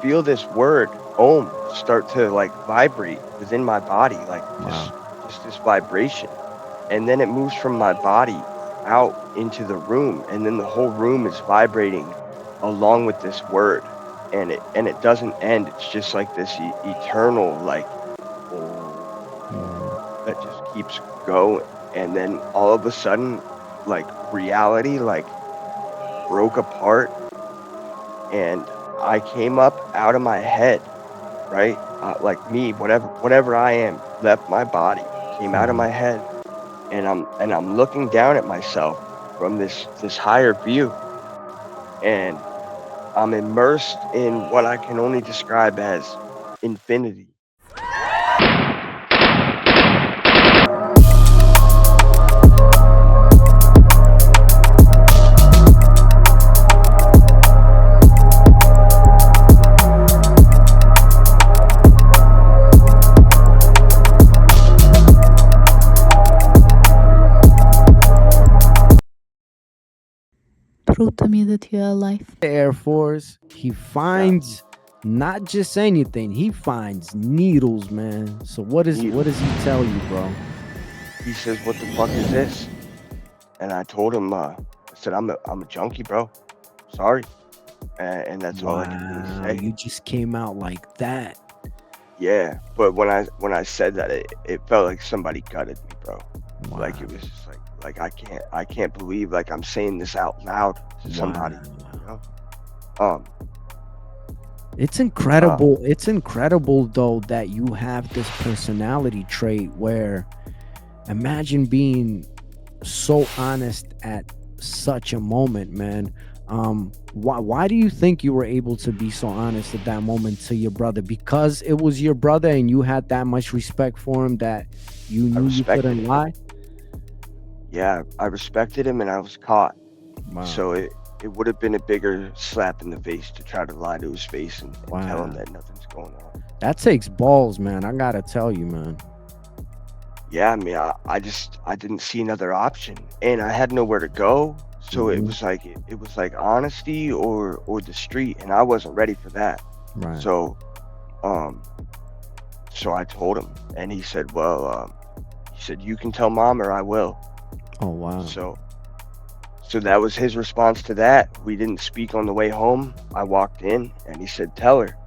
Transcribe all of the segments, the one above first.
feel this word "Om" start to like vibrate within my body, like Wow. just this vibration, and then it moves from my body out into the room, and then the whole room is vibrating along with this word, and it doesn't end. It's just like this eternal like Mm. that just keeps going, and then all of a sudden, like reality like broke apart, and I came up out of my head, right? Like me, whatever I am, left my body, came out of Mhm. my head, and I'm looking down at myself from this higher view, and I'm immersed in what I can only describe as infinity. Prove to me that you are alive. Air Force, he Yeah, finds not just anything, he finds needles, man. So what does needles. he tell you, bro? He says, "What the fuck is this?" And I told him, I said, I'm a junkie, bro. Sorry." And that's all I could really Wow, say. you just came out like that. Yeah, but when I said that, it felt like somebody gutted me, bro. Like it Wow. was just like I can't believe like I'm saying this out loud to somebody, you Wow. know? Um, It's uh, incredible. It's incredible though that you have this personality trait where imagine being so honest at such a moment, man. Why do you think you were able to be so honest at that moment to your brother? Because it was your brother and you had that much respect for him that you I knew you respected couldn't him. lie? Yeah, I respected him, and I was caught. Wow. So it would have been a bigger slap in the face to try to lie to his face and tell him Wow. that nothing's going on. That takes balls, man. I gotta tell you, man. Yeah, I mean, I didn't see another option, and I had nowhere to go. So it Hmm. was like it was like honesty or the street, and I wasn't ready for that. Right. So um so I told him, and he said, "Well, he said you can tell mom or I will." Oh wow. So so that was his response to that. We didn't speak on the way home. I walked in, and he said, "Tell her."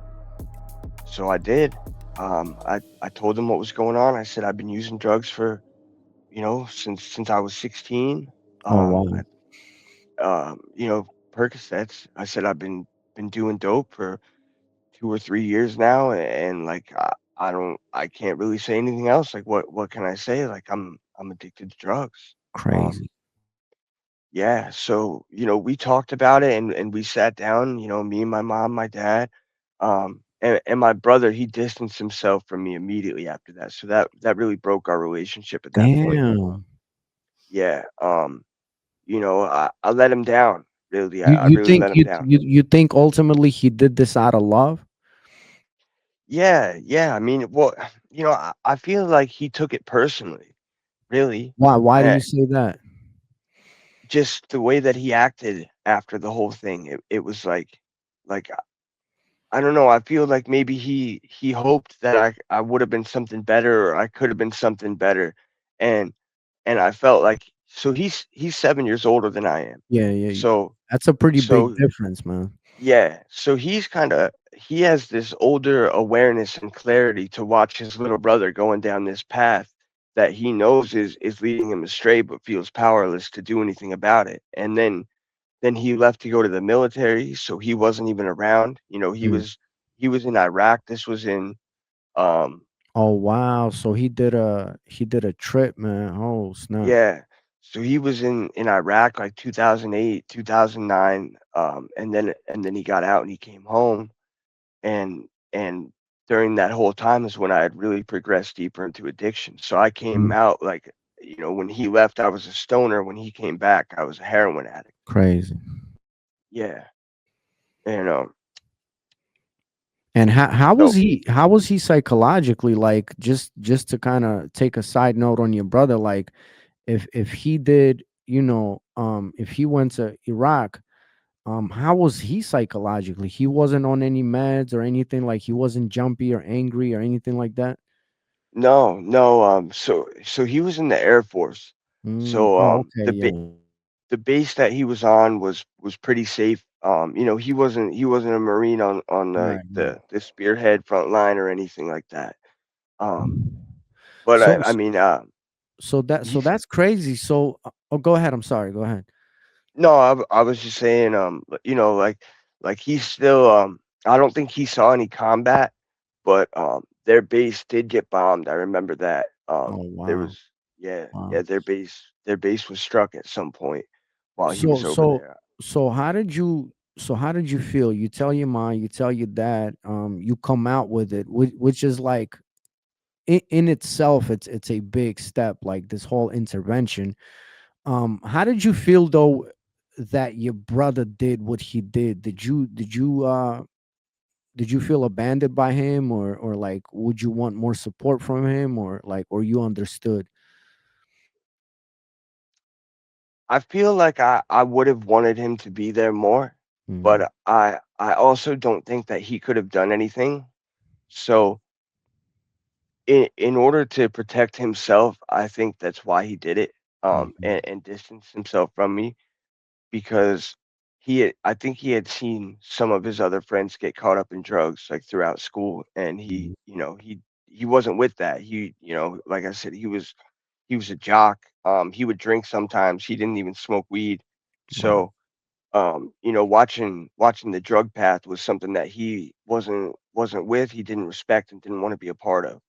So I did. I told him what was going on. I said I've been using drugs for since I was 16. Oh Um, wow. I, Percocets. I said I've been doing dope for 2 or 3 years now, and like I can't really say anything else. Like what can I say? Like I'm addicted to drugs. Um, Crazy. yeah. So we talked about it, and we sat down. Me and my mom, my dad, and my brother. He distanced himself from me immediately after that. So that really broke our relationship at that point. Damn. Yeah. I let him down, really. I You I you really think let him down. you think ultimately he did this out of love? Yeah, yeah, I mean, well, I feel like he took it personally, really, Why do eh, you say that? just the way that he acted after the whole thing, it was like, I don't know, I feel like maybe he hoped that I would have been something better, or I could have been something better, and I felt like so he's 7 years older than I am. Yeah, yeah. So That's a pretty big so difference, man. Yeah, so he has this older awareness and clarity to watch his little brother going down this path that he knows is leading him astray, but feels powerless to do anything about it. And then he left to go to the military, so he wasn't even around. Mm. He was in Iraq. This was in um Oh wow. So he did a trip, man. Oh snap. yeah. So he was in Iraq like 2008, 2009, and then he got out and he came home, and during that whole time is when I had really progressed deeper into addiction. So I came Mm. out like, when he left, I was a stoner. When he came back, I was a heroin addict. Crazy. Yeah, and And so how was he psychologically, like, just to kind of take a side note on your brother, like if he did, if he went to Iraq, How was he psychologically? He wasn't on any meds or anything, like he wasn't jumpy or angry or anything like that? No, no. So he was in the Air Force. So Oh, okay, yeah. the base that he was on was pretty safe. He wasn't a Marine on Right, right. the spearhead front line or anything like that. Um, but So I mean, so he's that's crazy. So oh, go ahead. I'm sorry. Go ahead. no, I was just saying, like he's still, I don't think he saw any combat, but their base did get bombed. I remember that. Oh, There wow. was, yeah, Wow. yeah, their base was struck at some point while he So was over so there. so how did you feel? You tell your mom, you tell your dad, you come out with it, which is like in itself, it's a big step, like this whole intervention. How did you feel though that your brother did what he did? Did you feel abandoned by him, or like would you want more support from him, or like, or you understood? I feel like I would have wanted him to be there more, Mhm. but I also don't think that he could have done anything. So in order to protect himself, I think that's why he did it, Mhm. and distance himself from me because I think he had seen some of his other friends get caught up in drugs like throughout school, and Mhm. he wasn't with that. Like I said, he was a jock. He would drink sometimes. He didn't even smoke weed. Wow. So, watching the drug path was something that he wasn't with. He didn't respect and didn't want to be a part of.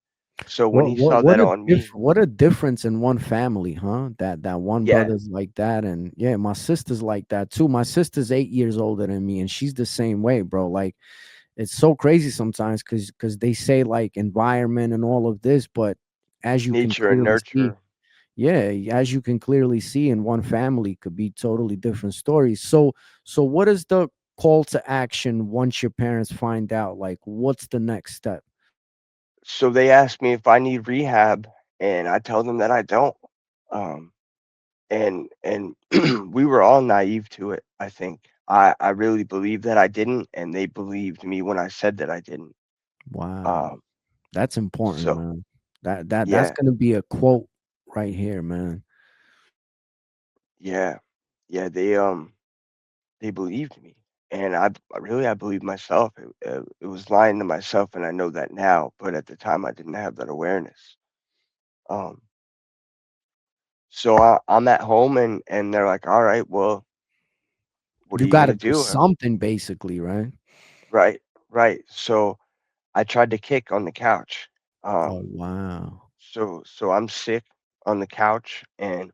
So when What he what saw what that a on me, what a difference in one family, huh? That one yeah, brother's like that, and yeah, my sister's like that too. My sister's 8 years older than me, and she's the same way, bro. Like it's so crazy sometimes because they say like environment and all of this, but as you can nature and clearly see, nurture. yeah, as you can clearly see, in one family could be totally different stories. So what is the call to action once your parents find out? Like, what's the next step? So they asked me if I need rehab, and I tell them that I don't. Um, and we were all naive to it. I think I really believed that I didn't, and they believed me when I said that I didn't. Wow. Um, That's important, so man. That's yeah, gonna be a quote right here, man. yeah, yeah. They believed me, and I believed myself. It was lying to myself, and I know that now. But at the time, I didn't have that awareness. Um, so I'm at home, and they're like, "All right, well, what are You you got to gonna do do?" something, basically, right? Right, right. So I tried to kick on the couch. Oh Um, wow. so I'm sick on the couch, and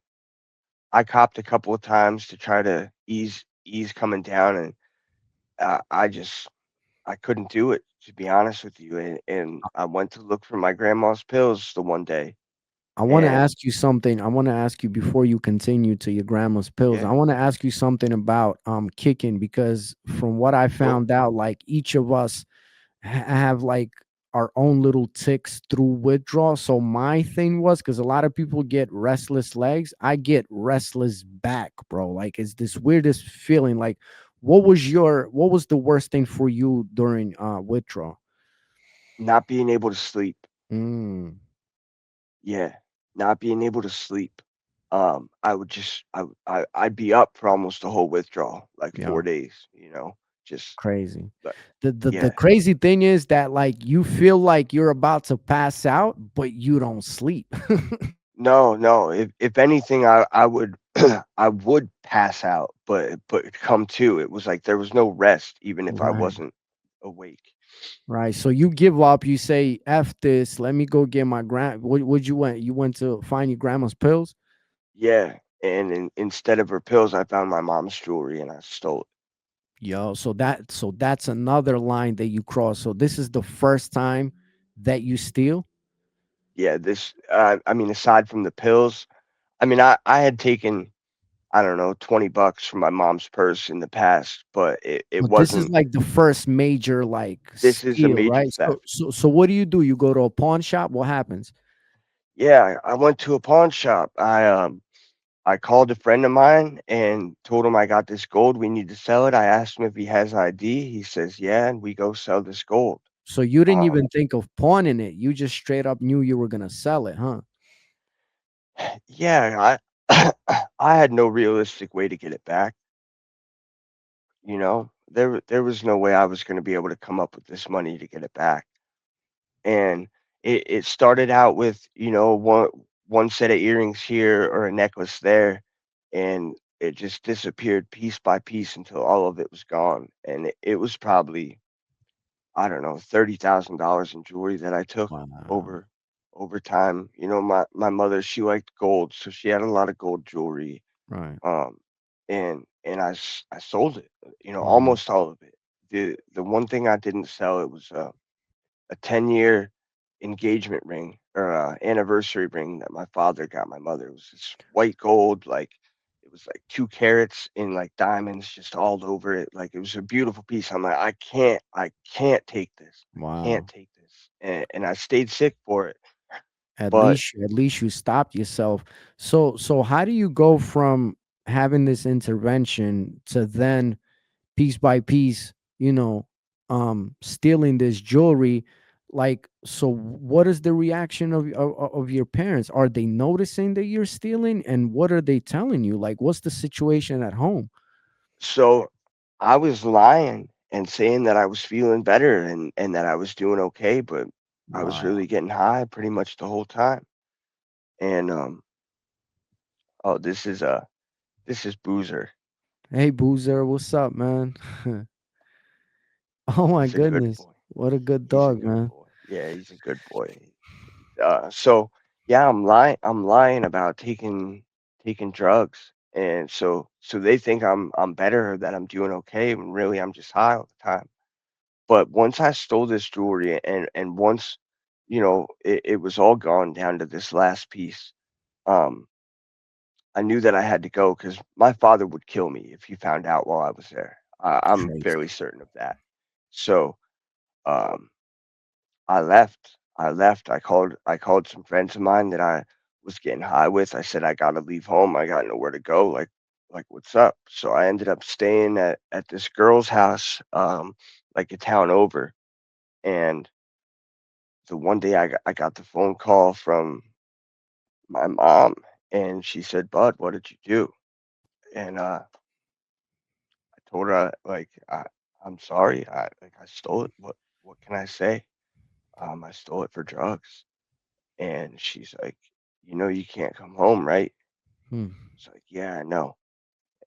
I copped a couple of times to try to ease coming down, and I couldn't do it, to be honest with you. And I went to look for my grandma's pills the one day, I want to and ask you something. I want to ask you before you continue to your grandma's pills. yeah, I want to ask you something about kicking, because from what I sure, found out, like each of us have like our own little ticks through withdrawal. So my thing was, because a lot of people get restless legs, I get restless back, bro. Like it's this weirdest feeling. Like what was the worst thing for you during withdrawal? not being able to sleep. Mm, Yeah, not being able to sleep. I would just I'd be up for almost the whole withdrawal, like yeah, 4 days. Just crazy. but The yeah. crazy thing is that like you feel like you're about to pass out, but you don't sleep. No, no. If anything, I would I would pass out, but come to, it was like there was no rest, even if I Right. wasn't awake. Right. So you give up. You say, "F this. Let me go get my grand." What you went? You went to find your grandma's pills. Yeah, and instead of her pills, I found my mom's jewelry and I stole it. Yo. So that's another line that you cross. So this is the first time that you steal. Yeah, I mean, aside from the pills, I mean, I had taken, I don't know, $20 from my mom's purse in the past, but it But this is wasn't. like the first major like This is a steal, major right? theft. So what do? You go to a pawn shop. What happens? Yeah, I went to a pawn shop. I called a friend of mine and told him I got this gold. We need to sell it. I asked him if he has ID. He says, yeah, and we go sell this gold. So you didn't Um, even think of pawning it. You just straight up knew you were gonna sell it, huh? yeah, I had no realistic way to get it back. You know, there was no way I was going to be able to come up with this money to get it back. And it started out with, you know, one set of earrings here or a necklace there, and it just disappeared piece by piece until all of it was gone. And it was probably, I don't know, $30,000 in jewelry that I took Wow. over over time. You know, my mother, she liked gold, so she had a lot of gold jewelry. Right. Um, and I sold it, you know, Wow. almost all of it. The one thing I didn't sell, it was a 10-year engagement ring or anniversary ring that my father got my mother. It was this white gold, like it was like 2 carats in like diamonds just all over it. Like it was a beautiful piece. I'm like, I can't take this. I can't Wow. take this. And I stayed sick for it. At But least you stopped yourself. So how do you go from having this intervention to then piece by piece, stealing this jewelry? Like, so what is the reaction of your parents? Are they noticing that you're stealing, and what are they telling you? Like, what's the situation at home? so I was lying and saying that I was feeling better and that I was doing okay, but I was Wow. really getting high pretty much the whole time. And oh, this is Boozer. Hey, Boozer, what's up, man? Oh my He's a good goodness, boy. what a good He's a dog, good man. boy. Yeah, he's a good boy. So yeah, I'm lying about taking drugs, and so they think I'm better, that I'm doing okay, when really I'm just high all the time. But once I stole this jewelry and once, you know, it was all gone down to this last piece, um, I knew that I had to go because my father would kill me if he found out while I was there. I'm fairly Crazy. certain of that. So um, I left. I left. I called some friends of mine that I was getting high with. I said I gotta leave home. I got nowhere to go. Like what's up? So I ended up staying at this girl's house, like a town over. And the one day I got the phone call from my mom, and she said, "Bud, what did you do?" And I told her like I'm sorry. I stole it. What can I say? I stole it for drugs. And she's like, "You know you can't come home, right?" Hmm. It's like, "Yeah, I know."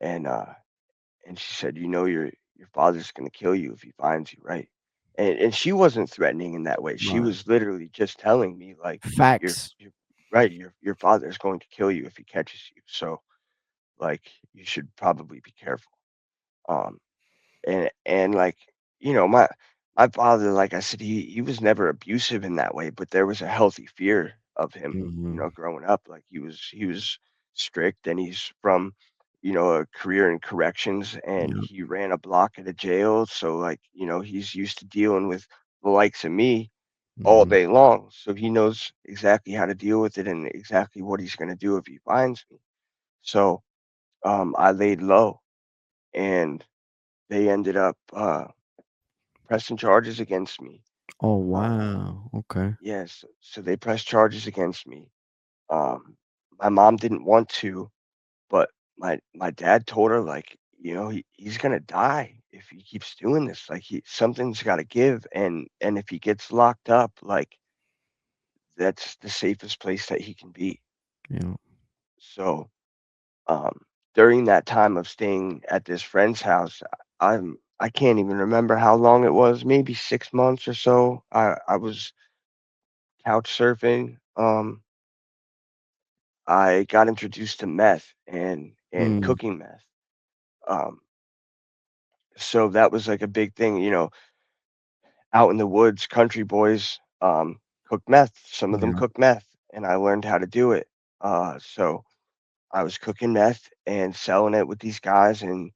And and she said, "You know your father's gonna kill you if he finds you, right?" And she wasn't threatening in that way. She Right. was literally just telling me like, Facts. you're right, your father's going to kill you if he catches you. So like you should probably be careful." Um and like, you know, my father, like I said, he was never abusive in that way, but there was a healthy fear of him, you Hmm. know, growing up. Like he was strict, and he's from, you know, a career in corrections, and Yeah. he ran a block at a jail. So like, you know, he's used to dealing with the likes of me all Hmm. day long. So he knows exactly how to deal with it and exactly what he's gonna do if he finds me. So I laid low, and they ended up pressing charges against me. Oh Um, wow. Okay. yes, so they pressed charges against me. Um, my mom didn't want to, but my dad told her like, you know, he's gonna die if he keeps doing this. Like something's got to give, and if he gets locked up, like that's the safest place that he can be. Yeah. So um, during that time of staying at this friend's house, I can't even remember how long it was, maybe 6 months or so. I was couch surfing. I got introduced to meth and Mm. cooking meth. Um, so that was like a big thing, you know, out in the woods, country boys cook meth. Some of them Yeah. cook meth, and I learned how to do it. So I was cooking meth and selling it with these guys, and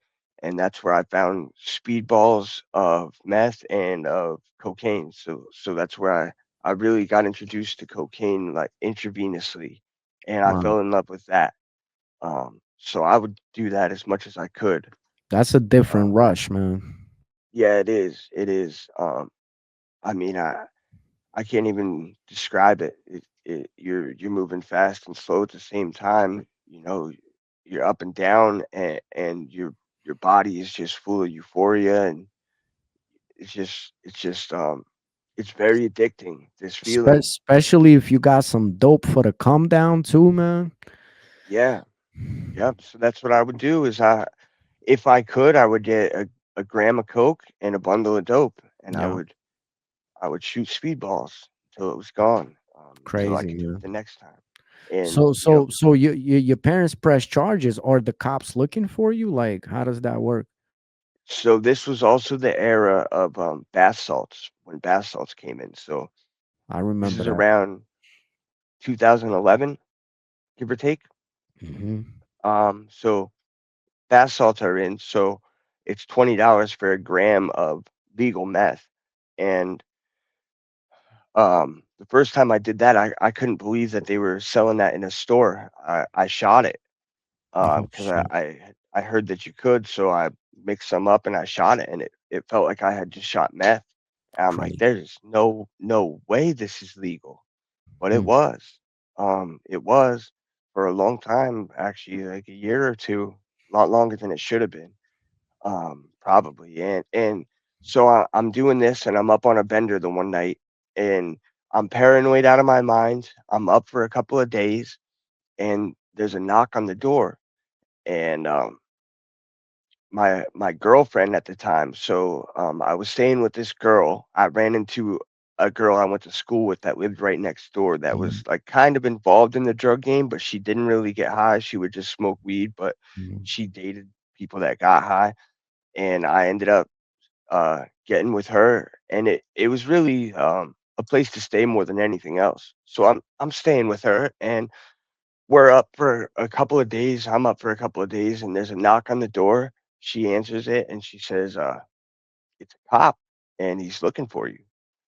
that's where I found speedballs of meth and of cocaine. So that's where I really got introduced to cocaine like intravenously, and I Wow. fell in love with that. So I would do that as much as I could. That's a Uh, different rush, man. yeah, it is. It is. I mean, I can't even describe it. You're moving fast and slow at the same time. You know, you're up and down, and your body is just full of euphoria, and it's very addicting. This feeling. Especially if you got some dope for the come down too, man. Yeah. Yep. So that's what I would do. Is if I could, I would get a gram of coke and a bundle of dope, and Yeah, I would shoot speedballs until it was gone, until I crazy, could do it man. the next time. And So you know, your parents press charges. Are the cops looking for you? Like, how does that work? so this was also the era of bath salts when bath salts came in. So I this remember is that. around 2011, give or take. Hmm. So bath salts are in. So it's $20 for a gram of legal meth, and the first time I did that, I couldn't believe that they were selling that in a store. I shot it Oh because shit, I heard that you could, so I mixed some up and I shot it, and it felt like I had just shot meth. And I'm like, crazy. there's no way this is legal, but it Hmm. was. It was for a long time, actually, like a year or two, a lot longer than it should have been, probably. And so I'm doing this, and I'm up on a bender the one night, and I'm paranoid out of my mind. I'm up for a couple of days, and there's a knock on the door, and my girlfriend at the time. So I was staying with this girl. I ran into a girl I went to school with that lived right next door that Hmm. was like kind of involved in the drug game, but she didn't really get high. She would just smoke weed, but Hmm. she dated people that got high, and I ended up getting with her, and it was really a place to stay more than anything else. So I'm staying with her, and we're up for a couple of days. I'm up for a couple of days, and there's a knock on the door. She answers it, and she says, "It's a cop, and he's looking for you."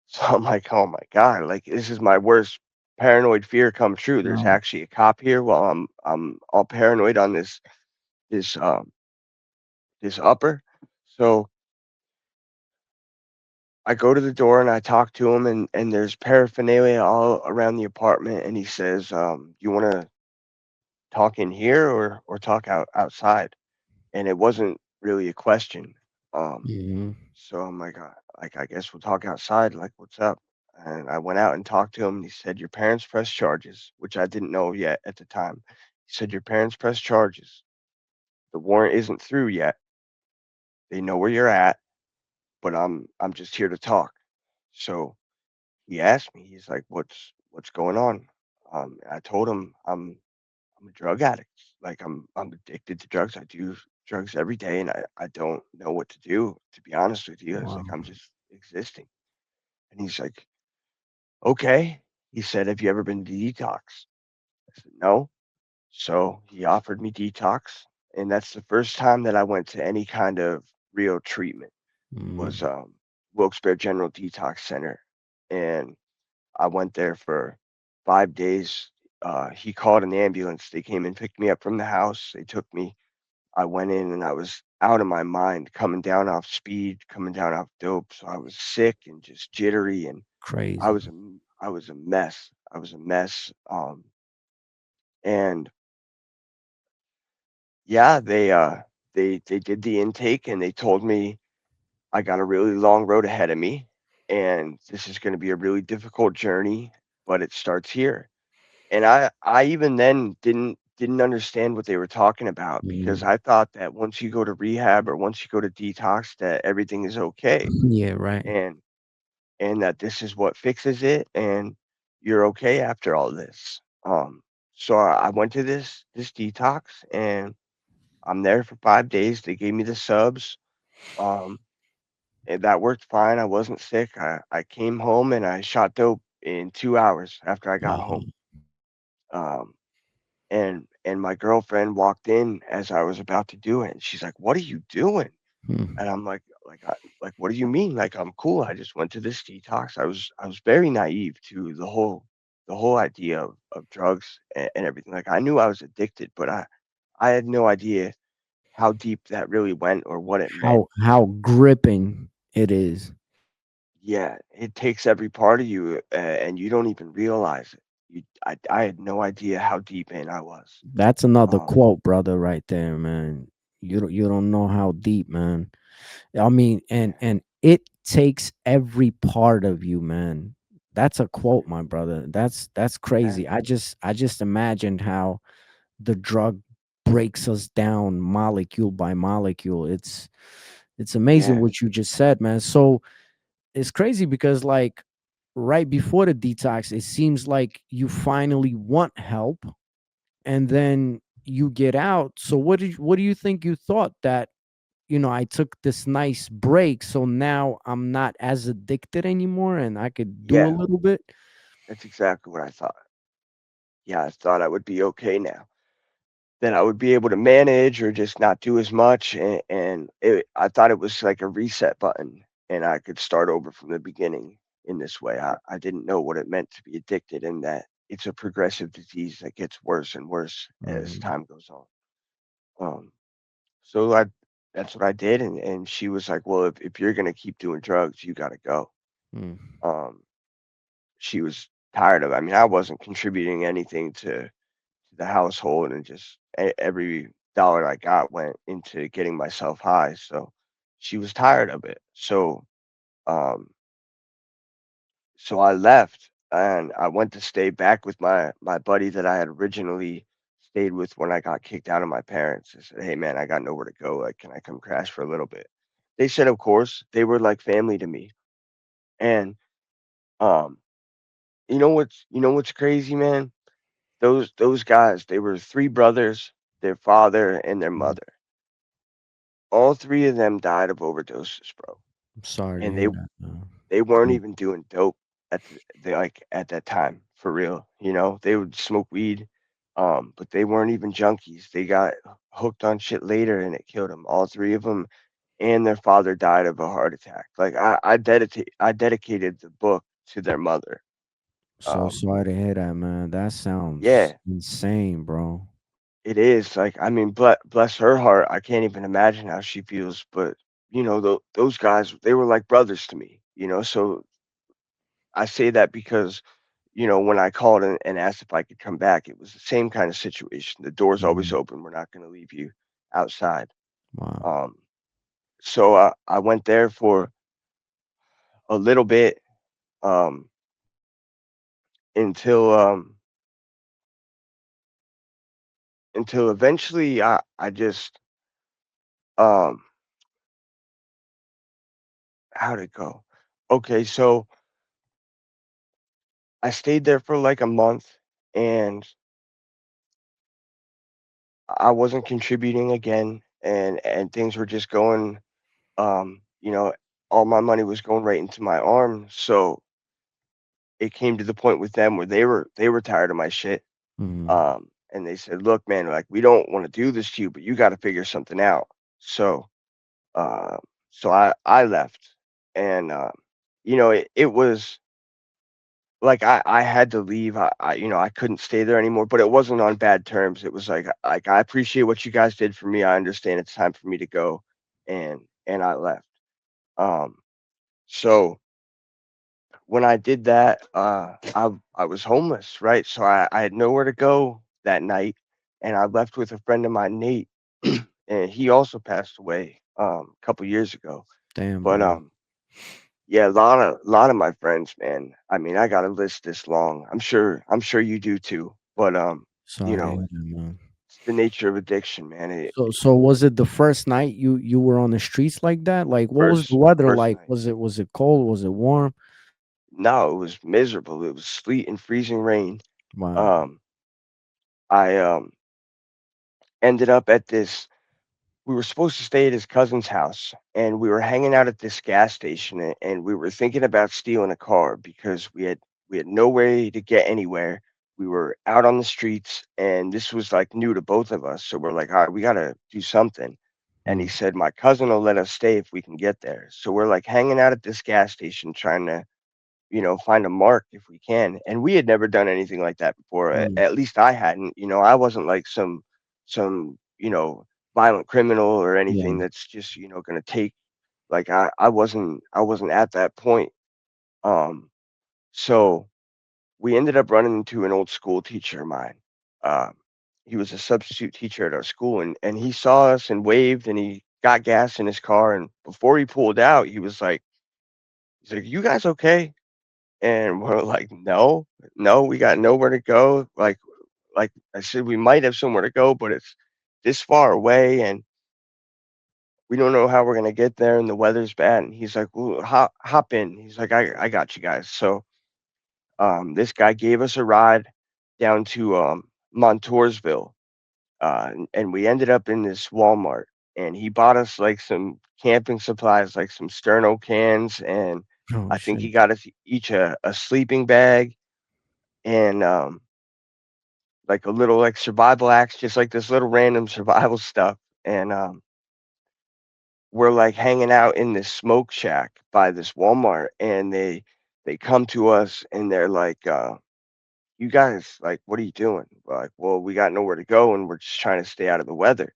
So I'm like, "Oh my god! Like this is my worst paranoid fear come true. There's No. actually a cop here while I'm all paranoid on this this upper." So I go to the door and I talk to him, and there's paraphernalia all around the apartment, and he says, "You want to talk in here or talk outside?" And it wasn't really a question. Um, Hmm. so I'm like, I guess we'll talk outside. Like, what's up? And I went out and talked to him, and he said, "Your parents press charges," which I didn't know yet at the time. He said, "Your parents press charges. The warrant isn't through yet. They know where you're at, but I'm just here to talk." So he asked me, he's like, "What's going on?" I told him I'm a drug addict. Like I'm addicted to drugs. I do drugs every day, and I don't know what to do. To be honest with you, it's like Wow. I'm just existing. And he's like, "Okay." He said, "Have you ever been to detox?" I said, "No." So he offered me detox, and that's the first time that I went to any kind of real treatment. Was Hmm. Wilkes-Barre General Detox Center, and I went there for 5 days. He called an ambulance. They came and picked me up from the house. They took me. I went in and I was out of my mind, coming down off speed, coming down off dope. So I was sick and just jittery, and Crazy. I was a mess. I was a mess. And yeah, they did the intake, and they told me I got a really long road ahead of me, and this is going to be a really difficult journey, but it starts here. And I even then didn't understand what they were talking about, because Hmm. I thought that once you go to rehab or once you go to detox that everything is okay, Yeah, right. and that this is what fixes it, and you're okay after all this. So I went to this detox, and I'm there for 5 days. They gave me the subs. Um, and that worked fine. I wasn't sick. I came home and I shot dope in 2 hours after I got home. Wow. Um, and my girlfriend walked in as I was about to do it, and she's like, "What are you doing?" Hmm. And I'm like, "What do you mean? Like, I'm cool. I just went to this detox." I was very naive to the whole idea of drugs and everything. Like, I knew I was addicted, but I had no idea how deep that really went or what it meant. How gripping it is. Yeah, it takes every part of you, and you don't even realize it. I had no idea how deep in I was. That's another Um, quote, brother, right there, man. You don't know how deep, man. I mean, yeah, and it takes every part of you, man. That's a quote, my brother. That's yeah, crazy. I just imagined how the drug breaks us down molecule by molecule. It's amazing yeah, what you just said, man. So it's crazy because like right before the detox, it seems like you finally want help and then you get out. So what do you think you thought that, I took this nice break, so now I'm not as addicted anymore and I could do a yeah. little bit? That's exactly what I thought. Yeah, I thought I would be okay now. That I would be able to manage or just not do as much, and I thought it was like a reset button, and I could start over from the beginning in this way. I didn't know what it meant to be addicted and that it's a progressive disease that gets worse and worse as Mhm, time goes on. Um, so that's what I did, and she was like, "Well, if you're gonna keep doing drugs, you gotta go." mm, Um, she was tired of it. I mean, I wasn't contributing anything to the household, and just every dollar I got went into getting myself high. So she was tired of it. Um, so I left and I went to stay back with my buddy that I had originally stayed with when I got kicked out of my parents. I said, "Hey man, I got nowhere to go. Like, can I come crash for a little bit?" They said, "Of course." They were like family to me. And um, you know what's crazy, man? Those guys, they were three brothers, their father and their mm. mother. All three of them died of overdoses, bro, I'm sorry to and hear that, man. they weren't Crazy. even doing dope at like, at that time, for real, They would smoke weed, but they weren't even junkies. They got hooked on shit later, and it killed them. All three of them, and their father died of a heart attack. Like, I dedicated the book to their mother. So Um, sorry to hear that, man. That sounds yeah, insane, bro. it is, like, I mean, bless her heart, I can't even imagine how she feels, but, those guys, they were like brothers to me, so I say that because, when I called and asked if I could come back, it was the same kind of situation. The door's always Mhm. open. We're not going to leave you outside. Wow. Um, so I went there for a little bit, um, until until eventually I just um, how'd it go? Okay, so I stayed there for like a month, and I wasn't contributing again, and things were just going, um, you know, all my money was going right into my arm. So it came to the point with them where they were tired of my shit. Mhm. And they said, "Look, man, like, we don't want to do this to you, but you got to figure something out." So, uh, so I left, and it was like I had to leave. I couldn't stay there anymore, but it wasn't on bad terms. It was like, I appreciate what you guys did for me. I understand it's time for me to go, and I left. Um, so when I did that, I was homeless, right? So I had nowhere to go that night, and I left with a friend of mine, Nate, and he also passed away a couple years ago. Damn, But bro. yeah, a lot of my friends, man. I mean, I got a list this long. I'm sure you do too. But you Sorry to know, hear that, man. it's the nature of addiction, man. So was it the first night you were on the streets like that? Like what was the weather First like? night. Was it cold? Was it warm? No, it was miserable. It was sleet and freezing rain. Wow. Um, I ended up at this we were supposed to stay at his cousin's house, and we were hanging out at this gas station, and we were thinking about stealing a car because we had no way to get anywhere. We were out on the streets, and this was like new to both of us. So we're like, all right, we gotta do something. And he Mm, said, my cousin will let us stay if we can get there. So we're like hanging out at this gas station trying to, find a mark if we can. And we had never done anything like that before. mm, At least I hadn't. I wasn't like some you know, violent criminal or Yeah. anything that's just, gonna take like I wasn't at that point. Um, so we ended up running into an old school teacher of mine. Um, he was a substitute teacher at our school, and he saw us and waved, and he got gas in his car, and before he pulled out, he's like, "You guys okay?" And we're like, "No, no, we got nowhere to go." Like I said, we might have somewhere to go, but it's this far away, and we don't know how we're gonna get there, and the weather's bad. And he's like, "Well, hop in." He's like, "I got you guys." So this guy gave us a ride down to Montoursville, and we ended up in this Walmart, and he bought us like some camping supplies, like some sterno cans, and Oh I think he shit. got us each a sleeping bag and like a little like survival axe, just like this little random survival stuff. And we're like hanging out in this smoke shack by this Walmart, and they come to us and they're like, "You guys, like, what are you doing?" We're like, "Well, we got nowhere to go, and we're just trying to stay out of the weather."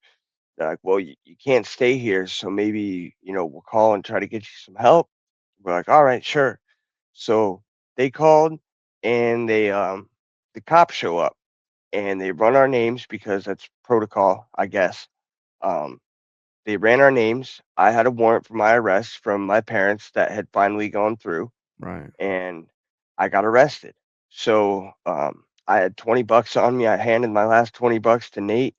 They're like, "Well, you can't stay here, so maybe, we'll call and try to get you some help." We're like, "All right, sure." So they called, and the cops show up, and they run our names because that's protocol, I guess. Um, they ran our names. I had a warrant for my arrest from my parents that had finally gone through, Right. and I got arrested. So I had 20 bucks on me. I handed my last 20 bucks to Nate,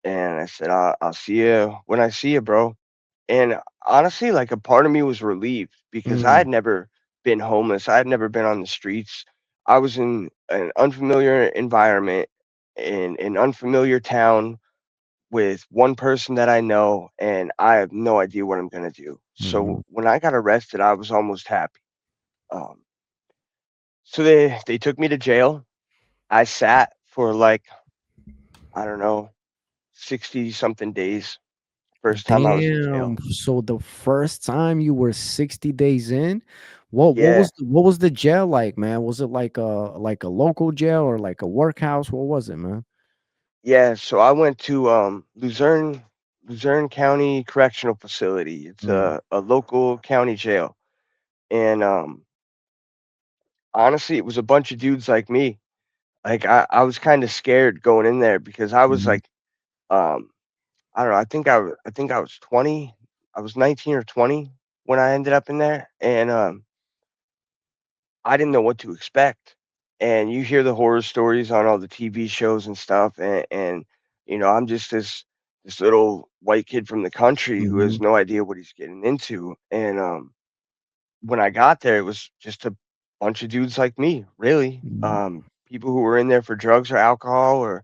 and I said, I'll see you when I see you, bro." And honestly, like a part of me was relieved because I Mm, had never been homeless. I had never been on the streets. I was in an unfamiliar environment in an unfamiliar town with one person that I know, and I have no idea what I'm gonna do. mhm. So when I got arrested, I was almost happy. Um, so they took me to jail. I sat for like, I don't know, 60 something days. First time I was in Damn. jail. So the first time you were 60 days in, Yeah. what was the jail like, man? Was it like a local jail or like a workhouse? What was it, man? Yeah, so I went to Luzerne County Correctional Facility. It's Mm, a local county jail. And honestly, it was a bunch of dudes like me. Like I was kind of scared going in there because I was mhm, like um I don't know, I think I was 20. I was 19 or 20 when I ended up in there, and I didn't know what to expect. And you hear the horror stories on all the TV shows and stuff, and I'm just this little white kid from the country who has mhm, no idea what he's getting into. And when I got there, it was just a bunch of dudes like me, really. mhm, People who were in there for drugs or alcohol or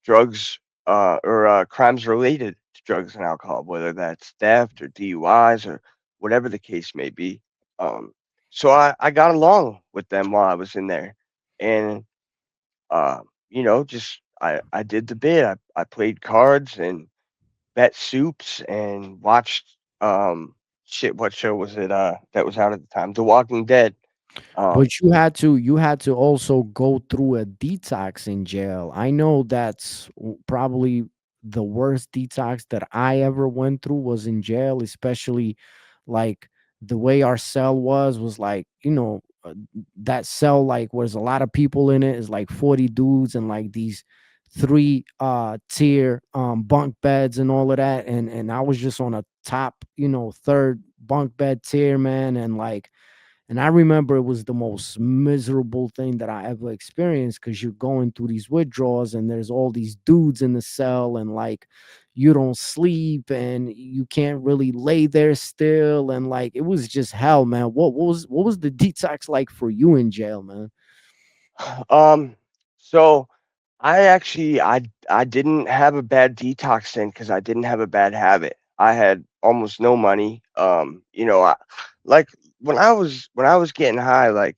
drugs or crimes related to drugs and alcohol, whether that's theft or DUIs or whatever the case may be. Um, so I got along with them while I was in there, and just I did the bit. I played cards and bet soups and watched shit. What show was it? That was out at the time, The Walking Dead. Um, But you had to also go through a detox in jail. I know that's probably the worst detox that I ever went through was in jail, especially like the way our cell was like, that cell like was a lot of people in it is like 40 dudes and like these three tier bunk beds and all of that, and I was just on a top, third bunk bed tier, man, and I remember it was the most miserable thing that I ever experienced because you're going through these withdrawals and there's all these dudes in the cell and like you don't sleep and you can't really lay there still and like it was just hell, man. What was the detox like for you in jail, man? um, so I didn't have a bad detox then because I didn't have a bad habit. I had almost no money. Like when I was getting high, like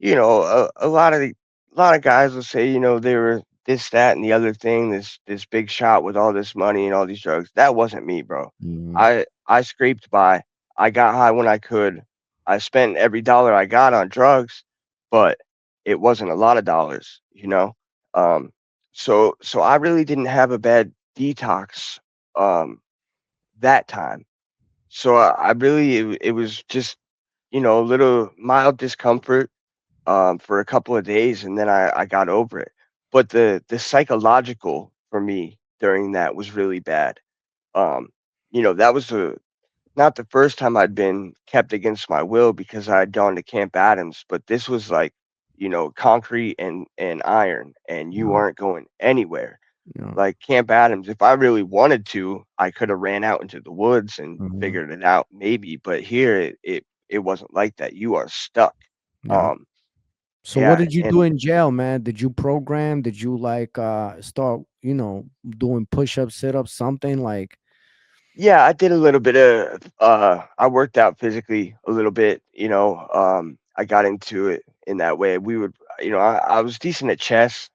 a lot of guys will say they were this, that, and the other thing, this big shot with all this money and all these drugs. That wasn't me, bro. Mhm, I scraped by. I got high when I could. I spent every dollar I got on drugs, but it wasn't a lot of dollars. Um, so I really didn't have a bad detox um that time. So I really it was just, a little mild discomfort for a couple of days, and then I got over it. But the psychological for me during that was really bad. Um, that was not the first time I'd been kept against my will because I had gone to Camp Adams, but this was like, concrete and iron, and you Yeah, aren't going anywhere. yeah. Like Camp Adams, if I really wanted to, I could have ran out into the woods and Mhm. figured it out, maybe. But here, it wasn't like that. You are stuck. Yeah. Um, So what yeah, did you do and in jail, man? Did you program? Did you like start, doing push-ups, sit-ups, something like yeah, I did a little bit of I worked out physically a little bit, I got into it in that way. We would I was decent at chess.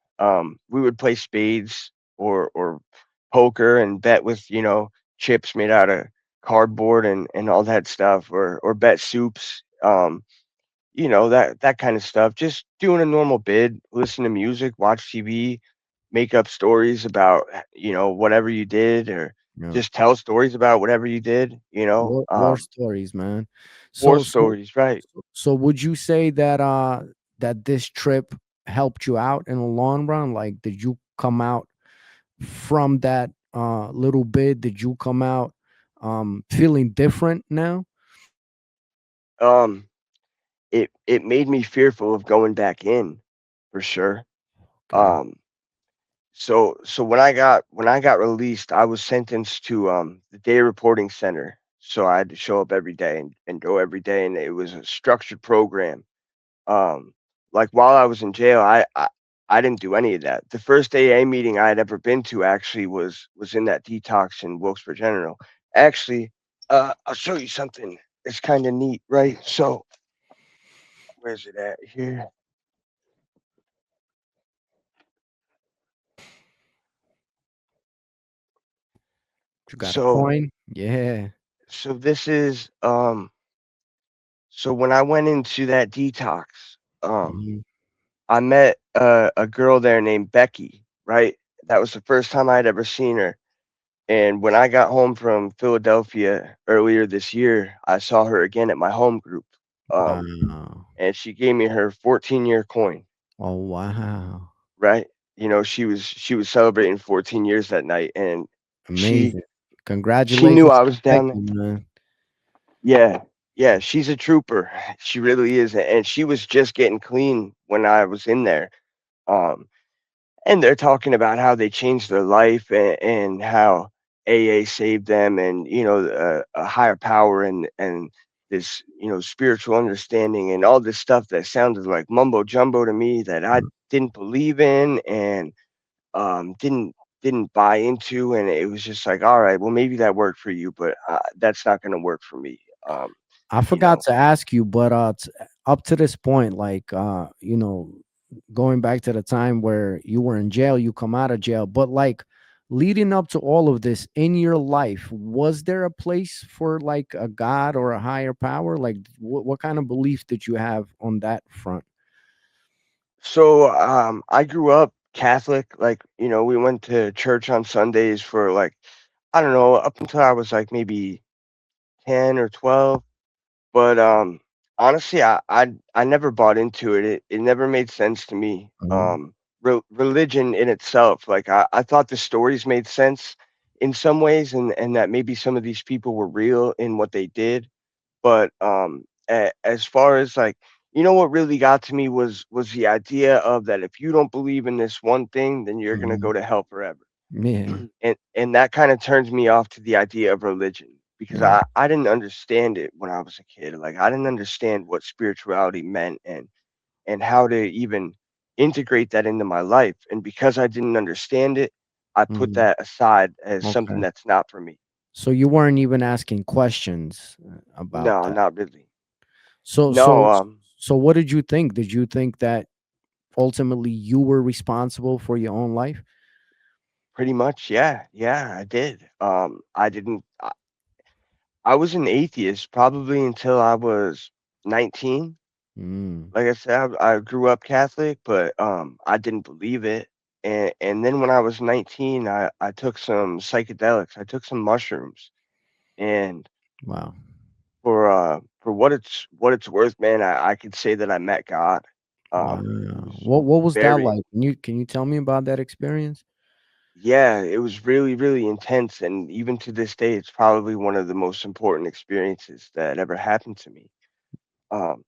We would play spades or poker and bet with, chips made out of cardboard and all that stuff or bet soups. That kind of stuff. Just doing a normal bid, listen to music, watch TV, make up stories about, whatever you did, or you know, just tell stories about whatever you did, war stories, man? war So so stories, right? so would you say that that this trip helped you out in the long run? Like did you come out from that little bit? Did you come out feeling different now? Um, it made me fearful of going back in, for sure. Okay. Um, so when I got released, I was sentenced to the day reporting center. So I had to show up every day and go every day, and it was a structured program. Um, like while I was in jail, I didn't do any of that. The first AA meeting I had ever been to actually was in that detox in Wilkes-Barre General. Actually, I'll show you something. It's kind of neat, right? So where's it at here? You got a So coin? Yeah. so this is so when I went into that detox, um, Mhm. I met a girl there named Becky. Right, that was the first time I'd ever seen her. And when I got home from Philadelphia earlier this year, I saw her again at my home group. Um, Wow. and she gave me her 14-year coin, Oh, wow. right? She was celebrating 14 years that night, and she Amazing. she knew Congratulations I to was down Becky, there. man. Yeah. Yeah, she's a trooper. She really is, and she was just getting clean when I was in there. Um, and they're talking about how they changed their life and how AA saved them, and a higher power and this spiritual understanding and all this stuff that sounded like mumbo jumbo to me that I didn't believe in and didn't buy into, and it was just like, all right, well, maybe that worked for you, but that's not going to work for me. I You forgot know, to ask you, but up to this point, like going back to the time where you were in jail, you come out of jail, but like leading up to all of this in your life, was there a place for like a God or a higher power? Like what kind of belief did you have on that front? so I grew up Catholic. Like, we went to church on Sundays for like, I don't know, up until I was like maybe 10 or 12. But honestly, I never bought into it. It never made sense to me. Mhm. Religion in itself, like I thought the stories made sense in some ways, and that maybe some of these people were real in what they did. But as far as like, what really got to me was the idea of that if you don't believe in this one thing, then you're gonna Mhm. go to hell forever. Yeah. And that kind of turns me off to the idea of religion because Yeah. I didn't understand it when I was a kid. Like I didn't understand what spirituality meant and how to even integrate that into my life. And because I didn't understand it, I put Mhm. that aside as something Okay. that's not for me. So you weren't even asking questions about No, that. not really. So No, so so what did you think? Did you think that ultimately you were responsible for your own life? pretty much, yeah, yeah, I did. I didn't. I was an atheist probably until I was 19. Mm, Like I said, I grew up Catholic, but I didn't believe it. And then when I was 19, I took some psychedelics. I took some mushrooms, and Wow. for what it's worth, man, I could say that I met God. It Wow. was What was that very like? Can you tell me about that experience? yeah, it was really, really intense, and even to this day, it's probably one of the most important experiences that ever happened to me. Um,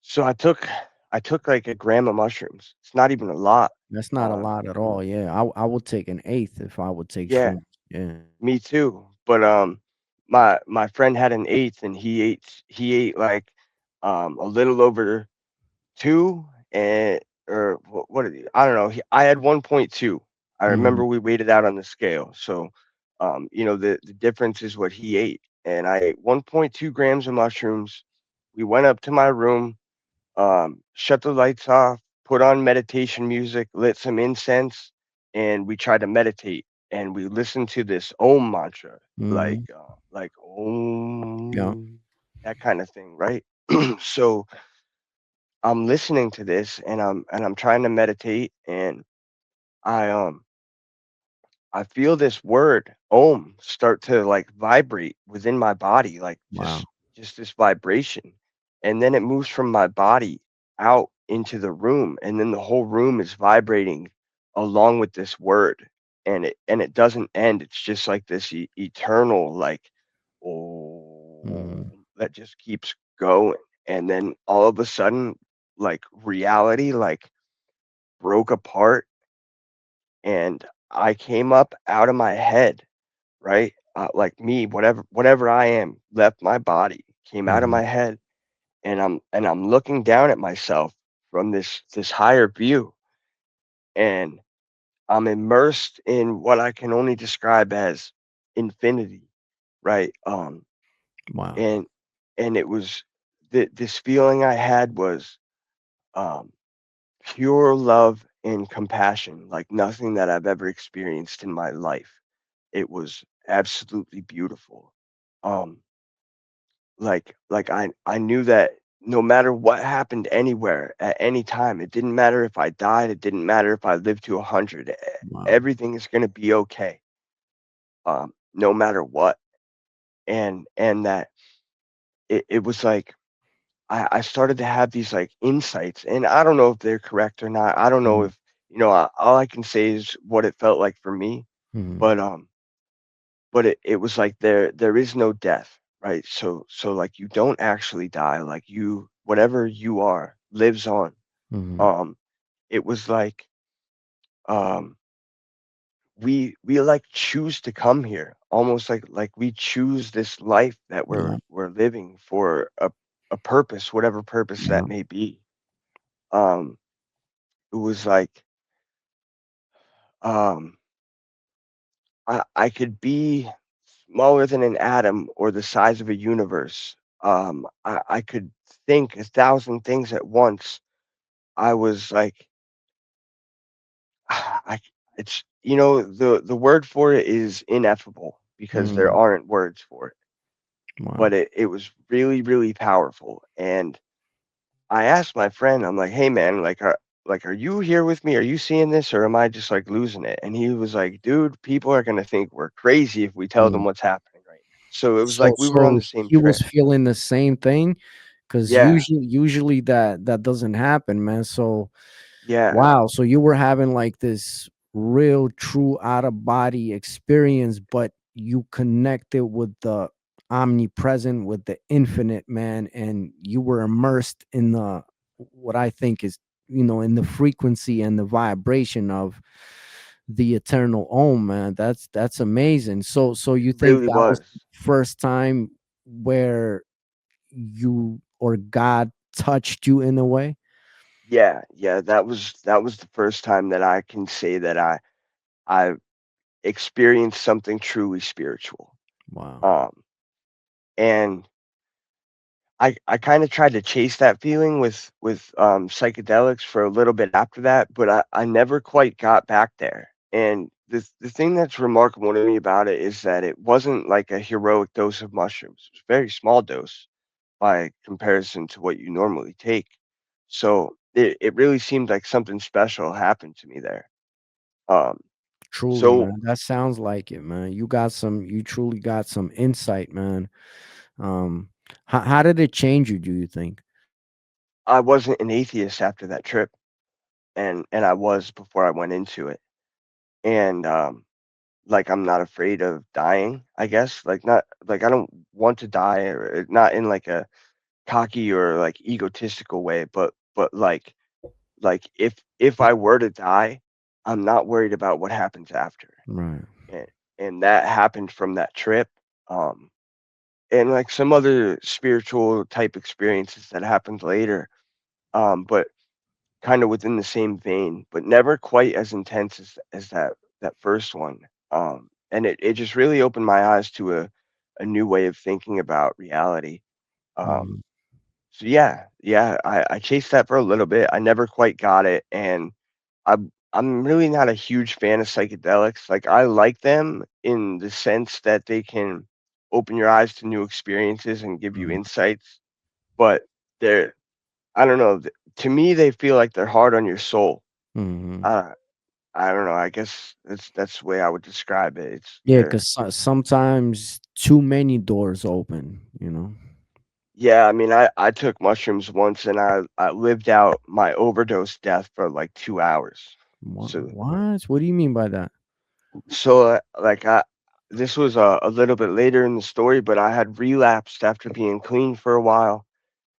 so I took like a gram of mushrooms. It's not even a lot. That's not a Um, lot at all. Yeah. I would take an eighth if I would take yeah, shrooms. Yeah. me too. But my friend had an eighth, and he ate like a little over 2 and or what did he I don't know, I had 1.2. I Mhm. remember we weighed it out on the scale, so, the difference is what he ate, and I ate 1.2 grams of mushrooms. We went up to my room, shut the lights off, put on meditation music, lit some incense, and we tried to meditate, and we listened to this Om mantra, Mhm. like Yeah. Om, that kinda thing, right? So I'm listening to this and I'm trying to meditate and I um I feel this word Om start to like vibrate within my body, like Wow. just this vibration. And then it moves from my body out into the room and then the whole room is vibrating along with this word and it doesn't end. It's just like this eternal like oh Mhm. that just keeps going. And then all of a sudden like reality like broke apart and I came up out of my head, right? Like me, whatever I am, left my body, came out of Mhm. my head, and I'm looking down at myself from this higher view, and I'm immersed in what I can only describe as infinity, right? Wow. And it was this feeling I had was um pure love and compassion like nothing that I've ever experienced in my life. It was absolutely beautiful. Um, I knew that no matter what happened anywhere at any time, it didn't matter if I died, it didn't matter if I lived to 100. Wow. Everything is going to be okay. No matter what. And that it was like I started to have these like insights, and I don't know if they're correct or not. I don't know Mhm. if all I can say is what it felt like for me. Mhm. But it was like there is no death, right? So like you don't actually die. Like you whatever you are lives on. Mhm. Um, it was like um we like choose to come here, almost like we choose this life that Yeah. we're living for a purpose, whatever purpose Yeah. that may be. Um, it was like um I could be smaller than an atom or the size of a universe. I could think 1,000 things at once. I was like, I it's the word for it is ineffable because there Mhm. aren't words for it, but Wow. it was really, really powerful. And I asked my friend, I'm like, "Hey man, are you here with me? Are you seeing this or am I just like losing it?" And he was like, "Dude, people are gonna think we're crazy if we tell them Mm. what's happening right now." So it was So like we were on so the same he was trip. feeling the same thing, because Yeah, usually that doesn't happen, man. So yeah, wow, so you were having like this real true out of body experience, but you connected with the omnipresent, with the infinite, man, and you were immersed in the what I think is, in the frequency and the vibration of the eternal Om, man. That's amazing. So you it think really that was was. the first time where you or God touched you in a way? Yeah, yeah, that was the first time that I can say that I experienced something truly spiritual. Wow. Um, and I kinda tried to chase that feeling with psychedelics for a little bit after that, but I never quite got back there, and the thing that's remarkable to me about it is that it wasn't like a heroic dose of mushrooms, it was a very small dose by comparison to what you normally take, so it really seemed like something special happened to me there. Um, Truly, so man. That sounds like it, man. You truly got some insight, man. Um, how did it change you, do you think? I wasn't an atheist after that trip, and I was before I went into it. And like I'm not afraid of dying, I guess. Like not like I don't want to die, or not in like a cocky or like egotistical way, but like if I were to die, I'm not worried about what happens after. Right. And and that happened from that trip. Um and like some other spiritual type experiences that happened later. But kind of within the same vein, but never quite as intense as that first one. And it just really opened my eyes to a new way of thinking about reality. Um, Mhm. so yeah, I chased that for a little bit. I never quite got it, and I'm really not a huge fan of psychedelics. Like I like them in the sense that they can open your eyes to new experiences and give you Mhm. insights, but they're I don't know. To me, they feel like they're hard on your soul. Mhm. Uh, I don't know. I guess that's the way I would describe it. It's Yeah, they're because sometimes too many doors open, you know? yeah. I mean, I took mushrooms once, and I lived out my overdose death for like 2 hours. So What? What do you mean by that? like I this was a little bit later in the story, but I had relapsed after being clean for a while,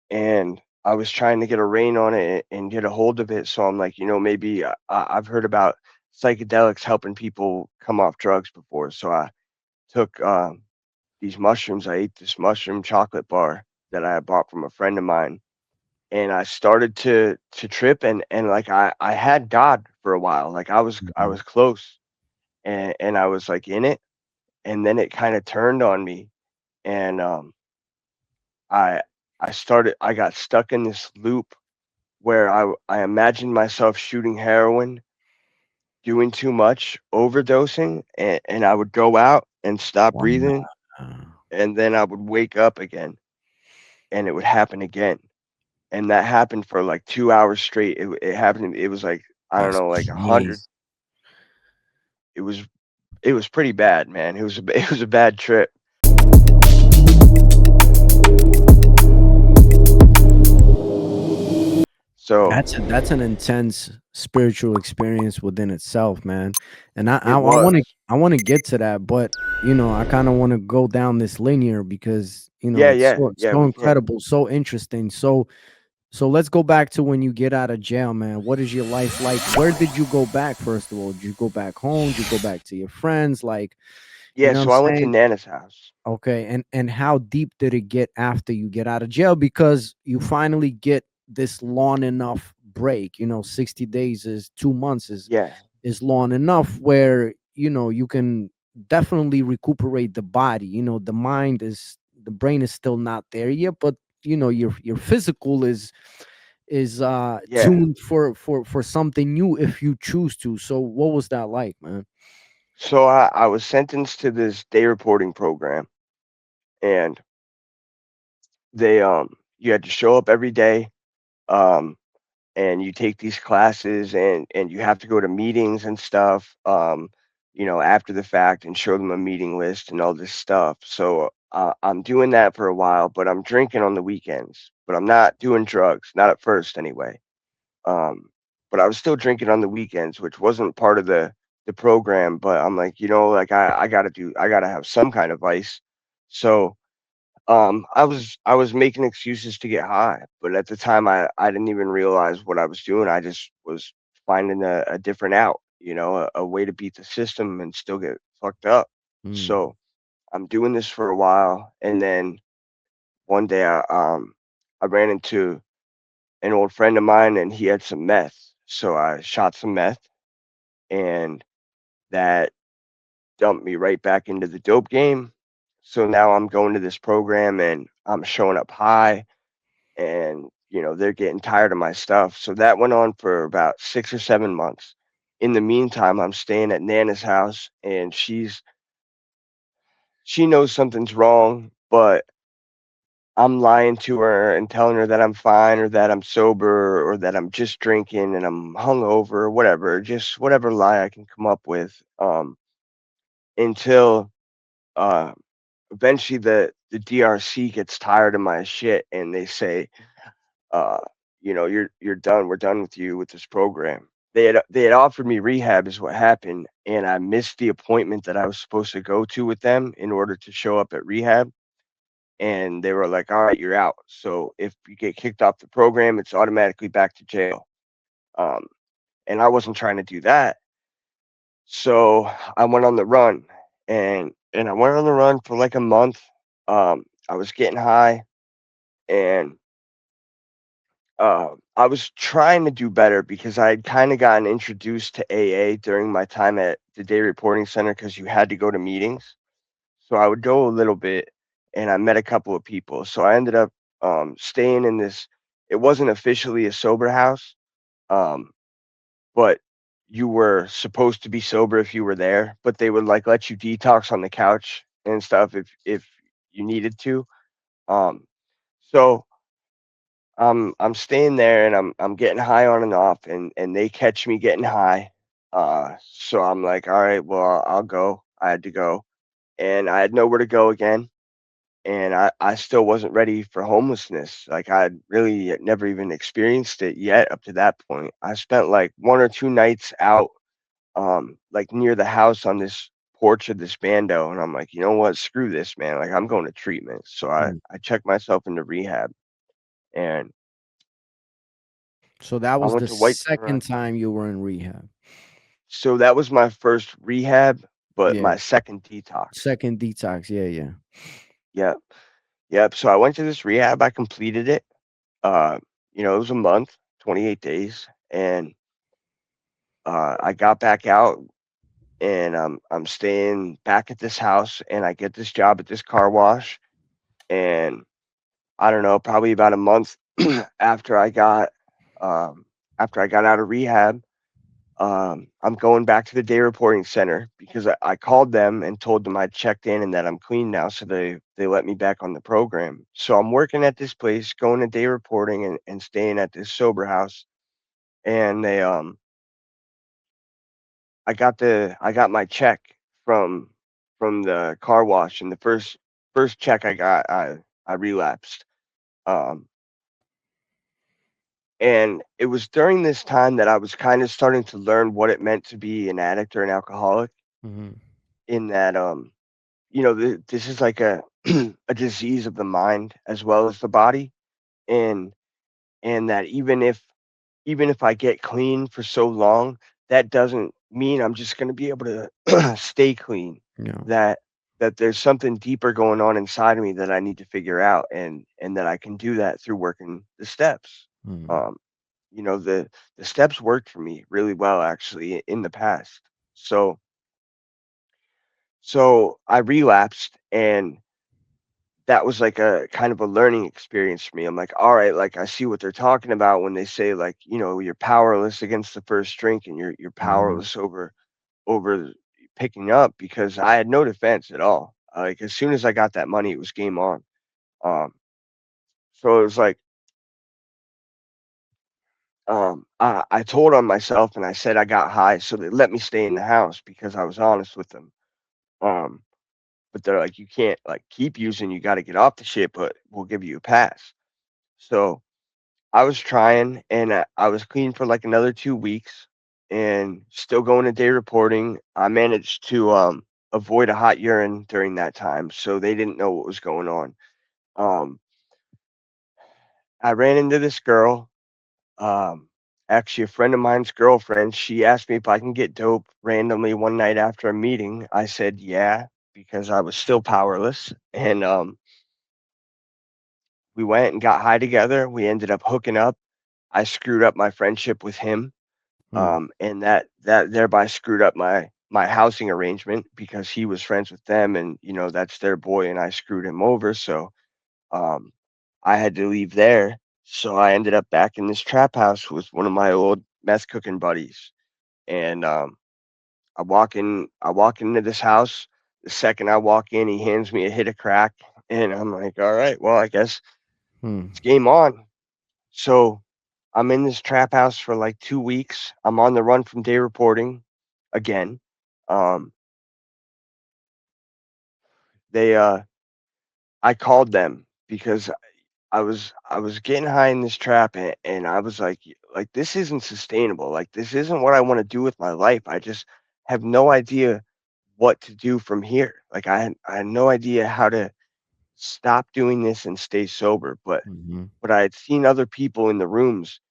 and I was trying to get a rein on it and get a hold of it. So I'm like, maybe I've heard about psychedelics helping people come off drugs before. So I took these mushrooms. I ate this mushroom chocolate bar that I had bought from a friend of mine, and I started to trip, and like I had God for a while. Like I Mhm. was close, and I was like in it, and then it kind of turned on me, and I I got stuck in this loop where I imagined myself shooting heroin, doing too much, overdosing, and I would go out and stop Wow. breathing, and then I would wake up again, and it would happen again, and that happened for like 2 hours straight. It happened. It was like I don't That's know, like 100. crazy. It was it was pretty bad, man. It was it was a bad trip. So That's an intense spiritual experience within itself, man. And it was. I want to get to that, but I kind of want to go down this linear because Yeah, it's yeah. so We can. incredible, so interesting. So let's go back to when you get out of jail, man. What is your life like? Where did you go back? First of all, did you go back home? Did you go back to your friends? Like, you Yeah. know what I'm So I went to saying? Nana's house. Okay, and how deep did it get after you get out of jail? Because you finally get this long enough break. 60 days is 2 months Yeah, is long enough where you can definitely recuperate the body. The brain is still not there yet, but your physical is yeah. tuned for something new if you choose to. So what was that like, man? So I was sentenced to this day reporting program, and you had to show up every day, um, and you take these classes, and you have to go to meetings and stuff, after the fact, and show them a meeting list and all this stuff. So I'm doing that for a while, but I'm drinking on the weekends. But I'm not doing drugs, not at first anyway. Um, but I was still drinking on the weekends, which wasn't part of the program. But I'm like, like I gotta have some kind of vice. So I was making excuses to get high, but at the time I didn't even realize what I was doing. I just was finding a different out, a way to beat the system and still get fucked up. Mm. So I'm doing this for a while, and then one day I ran into an old friend of mine, and he had some meth. So I shot some meth, and that dumped me right back into the dope game. So now I'm going to this program, and I'm showing up high, and they're getting tired of my stuff. So that went on for about 6 or 7 months. In the meantime, I'm staying at Nana's house, and she knows something's wrong, but I'm lying to her and telling her that I'm fine or that I'm sober or that I'm just drinking and I'm hungover or whatever, just whatever lie I can come up with, until uh, eventually the DRC gets tired of my shit and they say, uh, you're done. We're done with you with this program. They had offered me rehab is what happened, and I missed the appointment that I was supposed to go to with them in order to show up at rehab. And they were like, "All right, you're out. So if you get kicked off the program, it's automatically back to jail." Um, and I wasn't trying to do that, so I went on the run, and I went on the run for like a month. I was getting high, and I was trying to do better because I had kind of gotten introduced to AA during my time at the day reporting center because you had to go to meetings. So I would go a little bit, and I met a couple of people. So I ended up staying in this. It wasn't officially a sober house, um, but you were supposed to be sober if you were there. But they would like let you detox on the couch and stuff if you needed to. Um, so I'm staying there and I'm getting high on and off and they catch me getting high. So I'm like, all right, well, I'll go. I had to go and I had nowhere to go again. And I still wasn't ready for homelessness. Like I'd really never even experienced it yet up to that point. I spent like 1 or 2 nights out, like near the house on this porch of this bando. And I'm like, you know what? Screw this, man. Like I'm going to treatment. So Mm. I checked myself into rehab and So that I was went the to White. second time you were in rehab. So that was my first rehab, but Yeah. my second detox. Second detox. Yeah, yeah. Yep, yep. So I went to this rehab. I completed it. Uh, it was a month, 28 days, and I got back out, and I'm staying back at this house, and I get this job at this car wash, and I don't know, probably about a month after I got um, after I got out of rehab. I'm going back to the day reporting center because I called them and told them I checked in and that I'm clean now, so they let me back on the program. So I'm working at this place, going to day reporting and staying at this sober house. And I got my check from from the car wash, and the first check I got, I relapsed. Um, and it was during this time that I was kind of starting to learn what it meant to be an addict or an alcoholic. Hmm. In that this is like a a disease of the mind as well as the body, and that even if I get clean for so long, that doesn't mean I'm just going to be able to stay clean. Yeah. That there's something deeper going on inside of me that I need to figure out, and that I can do that through working the steps. Mm. Um, the steps worked for me really well actually in the past. So I relapsed, and that was like a kind of a learning experience for me. I'm like, all right, like I see what they're talking about when they say like, you're powerless against the first drink and you're Mhm. powerless over picking up because I had no defense at all. Like as soon as I got that money, it was game on. Um, so it was like I told on myself and I said I got high, so they let me stay in the house because I was honest with them. Um, but they're like, you can't like keep using, you got to get off the shit, but we'll give you a pass. So I was trying, and I was clean for like another 2 weeks, and still going to day reporting. I managed to avoid a hot urine during that time, so they didn't know what was going on. Um, I ran into this girl, um, actually a friend of mine's girlfriend. She asked me if I can get dope randomly one night after a meeting. I said yeah because I was still powerless, and we went and got high together. We ended up hooking up. I screwed up my friendship with him, Mm. and that thereby screwed up my housing arrangement because he was friends with them, and that's their boy, and I screwed him over. So um, I had to leave there. So I ended up back in this trap house with one of my old meth cooking buddies, and I walk into this house. The second I walk in, he hands me a hit of crack, And I'm like, all right, well, I guess Hmm. it's game on. So I'm in this trap house for like 2 weeks. I'm on the run from day reporting again. Um, they I called them because I was getting high in this trap, and I was like this isn't sustainable. Like this isn't what I want to do with my life. I just have no idea what to do from here. Like I had no idea how to stop doing this and stay sober. Hmm. But I had seen other people in the rooms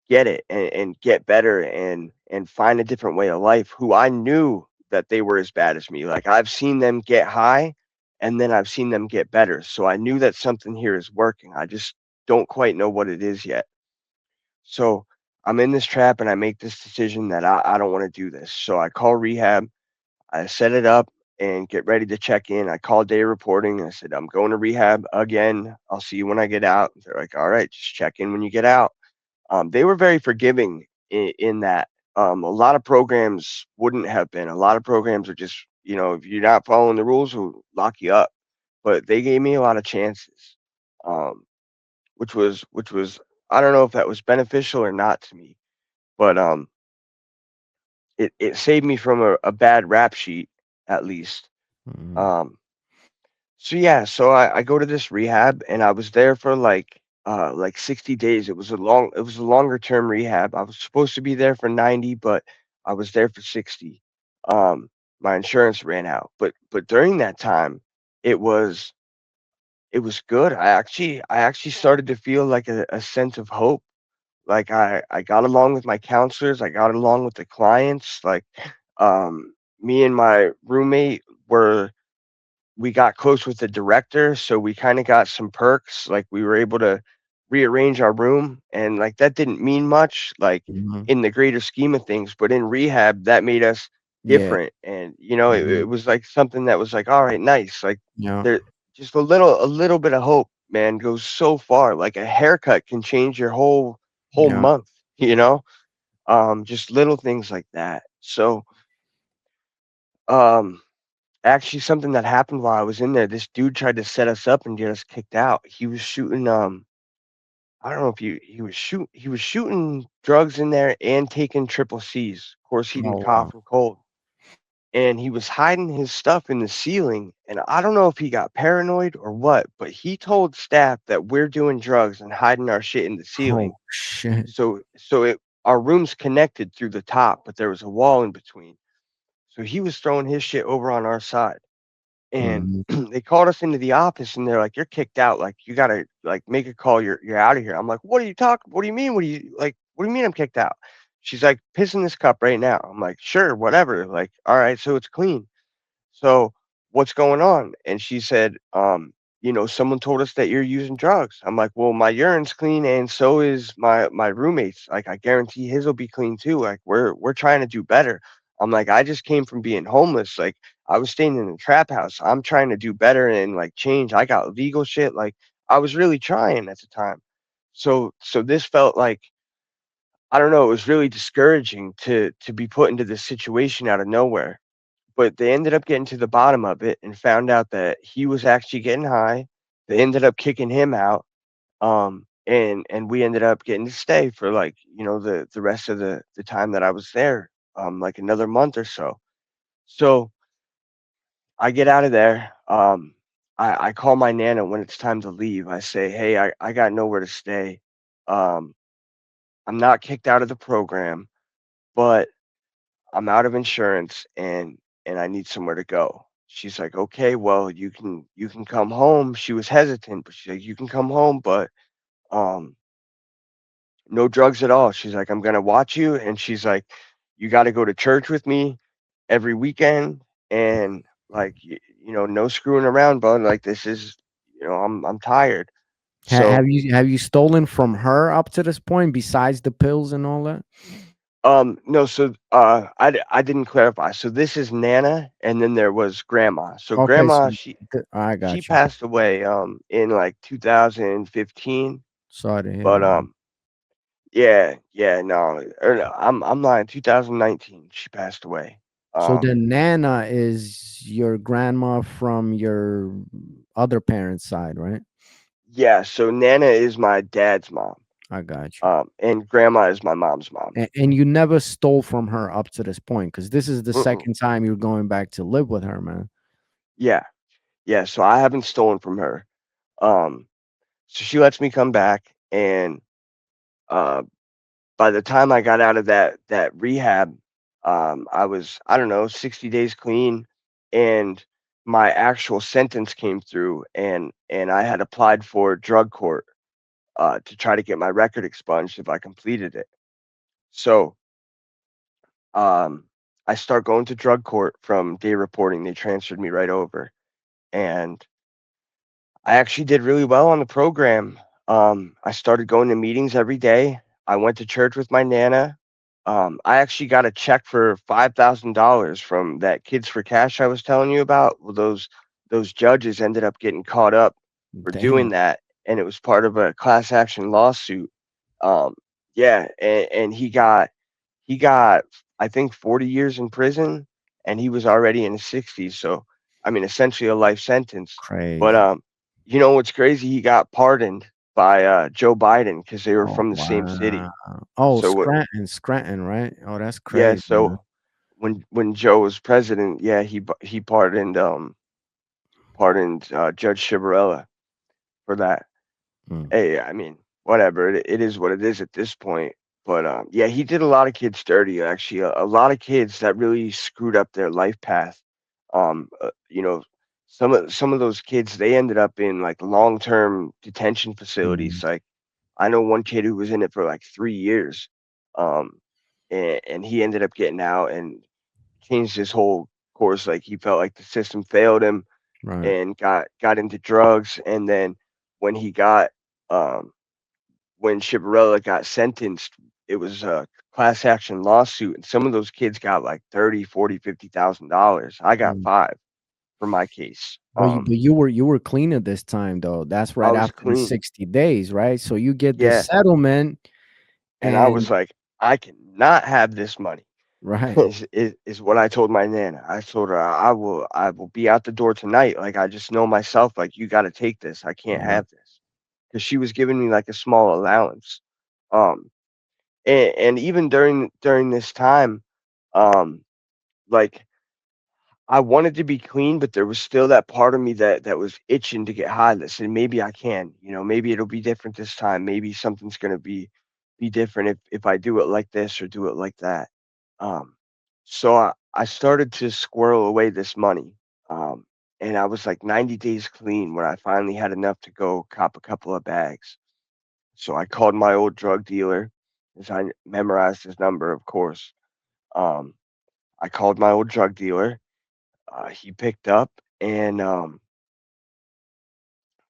get it and get better and find a different way of life who I knew that they were as bad as me. Like I've seen them get high and then I've seen them get better. So I knew that something here is working. I just don't quite know what it is yet. So I'm in this trap and I make this decision that I don't want to do this. So I call rehab, I set it up and get ready to check in. I called day reporting and I said, I'm going to rehab again. I'll see you when I get out. They're like, all right, just check in when you get out. They were very forgiving in that. A lot of programs wouldn't have been. A lot of programs are just, if you're not following the rules, will lock you up. But they gave me a lot of chances, um, which was I don't know if that was beneficial or not to me, but it saved me from a bad rap sheet at least. Hmm. Um, So yeah, so I go to this rehab and I was there for like 60 days. It was a longer term rehab. I was supposed to be there for 90, but I was there for 60. My insurance ran out. But during that time, it was it was good. I actually started to feel like a sense of hope. Like I got along with my counselors, I got along with the clients, like me and my roommate were we got close with the director, so we kinda got some perks, like, we were able to rearrange our room, and, like, that didn't mean much, like, Hmm. in the greater scheme of things, but in rehab, that made us Yeah. different, and, it Hmm. was, like, something that was, like, "Alright, nice," like, Yeah. there just a little bit of hope, man, goes so far, like, a haircut can change your whole Yeah. month, you know? Just little things like that. So, um actually, something that happened while I was in there, this dude tried to set us up and get us kicked out. He was shooting, I don't know if he was shooting drugs in there and taking triple C's, course, heat and Oh cough wow. and cold. And he was hiding his stuff in the ceiling. And I don't know if he got paranoid or what, but he told staff that we're doing drugs and hiding our shit in the ceiling. Oh shit. So our room's connected through the top, but there was a wall in between. So he was throwing his shit over on our side. And Hmm. they called us into the office and they're like, "You're kicked out. Like, you gotta like make a call. You're out of here." I'm like, "What are you talking? What do you mean? What do you mean I'm kicked out?" She's like, "Piss in this cup right now." I'm like, "Sure, whatever." Like, all right, so it's clean. So, what's going on? And she said, someone told us that you're using drugs. I'm like, well, my urine's clean and so is my roommate's. Like, I guarantee his will be clean too. Like, we're trying to do better. I'm like, I just came from being homeless. Like, I was staying in a trap house. I'm trying to do better and like change. I got legal shit. Like, I was really trying at the time. So this felt like I don't know, it was really discouraging to be put into this situation out of nowhere, but they ended up getting to the bottom of it and found out that he was actually getting high. They ended up kicking him out, and we ended up getting to stay for, like, the rest of the time that I was there, like, another month or so. So, I get out of there, I call my nana when it's time to leave. I say, "Hey, I got nowhere to stay. Um, I'm not kicked out of the program, but I'm out of insurance and I need somewhere to go." She's like, "Okay, well, you can come home." She was hesitant, but she's like, "You can come home, but um no drugs at all." She's like, "I'm gonna watch you," and she's like, "You got to go to church with me every weekend, and like no screwing around, bud. Like this is, I'm tired." So Have you stolen from her up to this point besides the pills and all that? No, so, I didn't clarify. So this is Nana, and then there was Grandma. So Okay, so Grandma, I she got you. passed away, in, like, 2015, Sorry to hear but, that, man. yeah, yeah, no, no, I'm lying, 2019, she passed away. So the Um, Nana is your grandma from your other parents' side, right? Yeah, so Nana is my dad's mom, I got you. and grandma is my mom's mom. And you never stole from her up to this point, because this is the Mm-mm. second time you're going back to live with her, man. Yeah, yeah. So I haven't stolen from her. Um, so she lets me come back, and uh, by the time I got out of that rehab, I was, I don't know, 60 days clean, and my actual sentence came through, and I had applied for drug court to try to get my record expunged if I completed it. So um, I start going to drug court from day reporting. They transferred me right over, and I actually did really well on the program. I started going to meetings every day. I went to church with my nana. I actually got a check for $5,000 from that Kids for Cash I was telling you about. Well, those judges ended up getting caught up for doing Damn, that, and it was part of a class action lawsuit. Um, yeah, and he got I think 40 years in prison, and he was already in his 60s. So I mean, essentially a life sentence. But crazy. you know what's crazy? He got pardoned by Joe Biden because they were Oh, from the same wow. city. Oh, So what? Scranton, right? Oh, that's Yeah. crazy, man. So when Joe was president, yeah, he pardoned Judge Chivarella for that. Mm, Hey, I mean, whatever. It is what it is at this point. But yeah, he did a lot of kids dirty. Actually, a lot of kids that really screwed up their life path. You know, some of those kids, they ended up in like long-term detention mm, facilities. Like I know one kid who was in it for like 3 years, um, and he ended up getting out and changed his whole course. Like he felt like the system failed him right. and got into drugs. And then when he got um, when Chibarella got sentenced, it was a class action lawsuit, and some of those kids got like 30, 40, $50,000. I got Mm. 5 for my case. But you were clean at this time, though. That's I right was after the clean. 60 days, right? So you get this Yeah, settlement and I and was like, I cannot have this money. right. Is what I told my nana. I told her I will be out the door tonight. Like I just know myself. Like you got to take this. I can't Yeah. have this because she was giving me like a small allowance. Um, and even during this time, um, like I wanted to be clean, but there was still that part of me that was itching to get high. That said, maybe I can. Maybe it'll be different this time. Maybe something's gonna be different if I do it like this or do it like that. Um, so I started to squirrel away this money. Um, and I was like 90 days clean when I finally had enough to go cop a couple of bags. So I called my old drug dealer, as I memorized his number, of course. Um, I called my old drug dealer. He picked up, and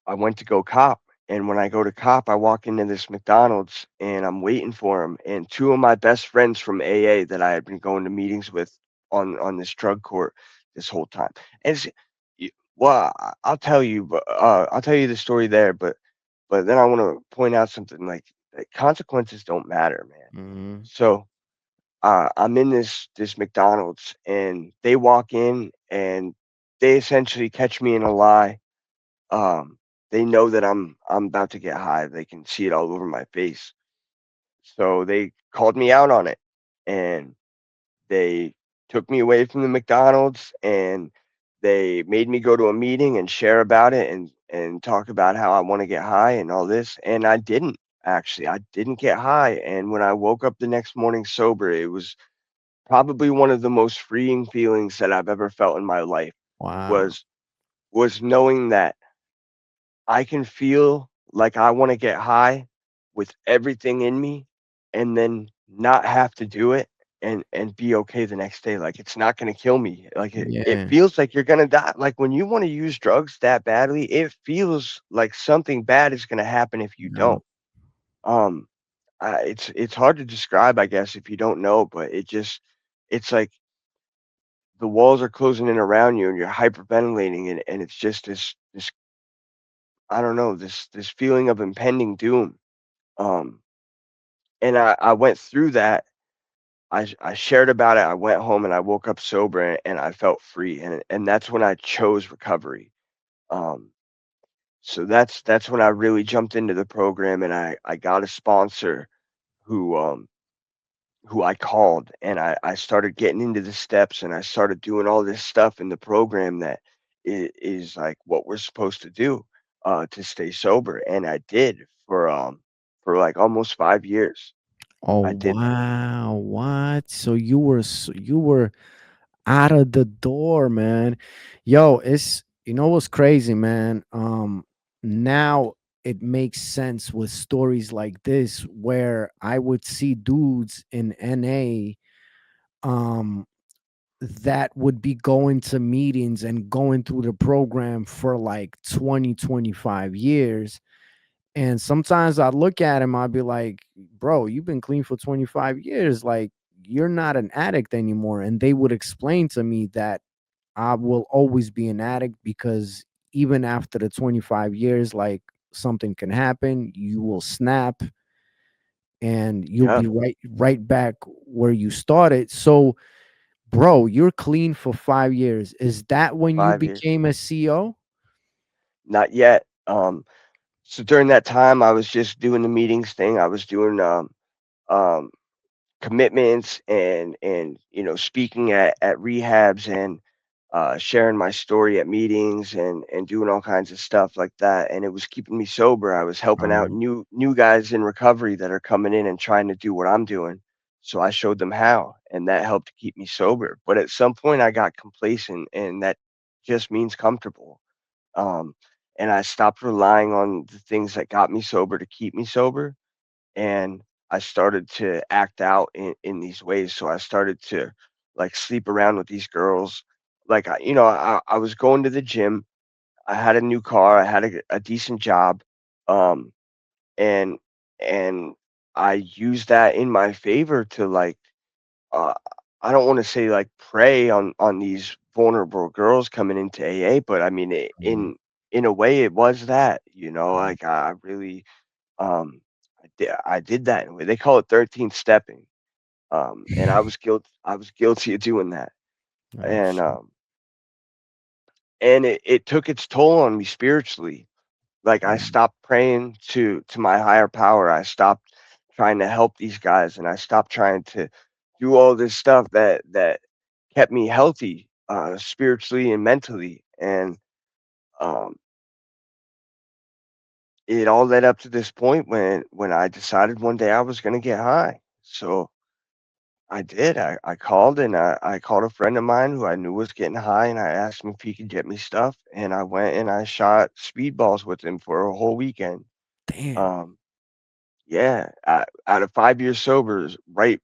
I went to go cop. And when I go to cop, I walk into this McDonald's and I'm waiting for him. And two of my best friends from AA that I had been going to meetings with on this drug court this whole time. And well, I'll tell you, but I'll tell you the story there. But then I want to point out something like consequences don't matter, man. Mhm. So I'm in this McDonald's and they walk in and they essentially catch me in a lie. They know that I'm about to get high. They can see it all over my face. So they called me out on it and they took me away from the McDonald's and they made me go to a meeting and share about it and talk about how I want to get high and all this. And I didn't actually. I didn't get high. And when I woke up the next morning sober, it was probably one of the most freeing feelings that I've ever felt in my life Wow. was was knowing that I can feel like I wanna get high with everything in me and then not have to do it and be okay the next day, like, it's not gonna kill me, like, it Yeah. feels like you're gonna die, like, when you wanna use drugs that badly, it feels like something bad is gonna happen if you Yeah. don't. Um, it's hard to describe, I guess, if you don't know, but it's like the walls are closing in around you and you're hyperventilating and it's just this I don't know, this feeling of impending doom. Um, and I went through that. I shared about it. I went home and I woke up sober and I felt free. And that's when I chose recovery. Um, So that's when I really jumped into the program, and I got a sponsor who who I called, and I started getting into the steps, and I started doing all this stuff in the program that is like what we're supposed to do to stay sober, and I did for like almost 5 years. I Oh did that. wow, what? So you were out of the door, man. Yo, it's you know what's crazy, man. Now it makes sense with stories like this where I would see dudes in NA um that would be going to meetings and going through the program for like 20, 25 years. And sometimes I look at him, I'd be like, bro, you've been clean for 25 years. Like, you're not an addict anymore. And they would explain to me that I will always be an addict because even after the 25 years, like something can happen, you will snap and you'll Yeah, be right back where you started. So, bro, you're clean for 5 years. Is that when you 5 years. became a CEO? Not yet. So during that time, I was just doing the meetings thing. I was doing um, commitments and speaking at rehabs and sharing my story at meetings and doing all kinds of stuff like that, and it was keeping me sober. I was helping out Um, new guys in recovery that are coming in and trying to do what I'm doing, so I showed them how, and that helped to keep me sober. But at some point I got complacent, and that just means comfortable. um, and I stopped relying on the things that got me sober to keep me sober, and I started to act out in these ways. So I started to like sleep around with these girls. Like I was going to the gym. I had a new car. I had a decent job, um, and and I used that in my favor to like uh, I don't want to say like prey on these vulnerable girls coming into AA, but I mean um, in a way it was that, like I really um, I did that. They call it 13th stepping, and I was guilty of doing that, oh and shit. it took its toll on me spiritually. Like I Yeah. stopped praying to my higher power. I stopped trying to help these guys, and I stopped trying to do all this stuff that kept me healthy, spiritually and mentally, and um, it all led up to this point when I decided one day I was going to get high. So I did. I called and I called a friend of mine who I knew was getting high, and I asked him if he could get me stuff, and I went and I shot speedballs with him for a whole weekend. Damn. Um, yeah, out of 5 years sober, right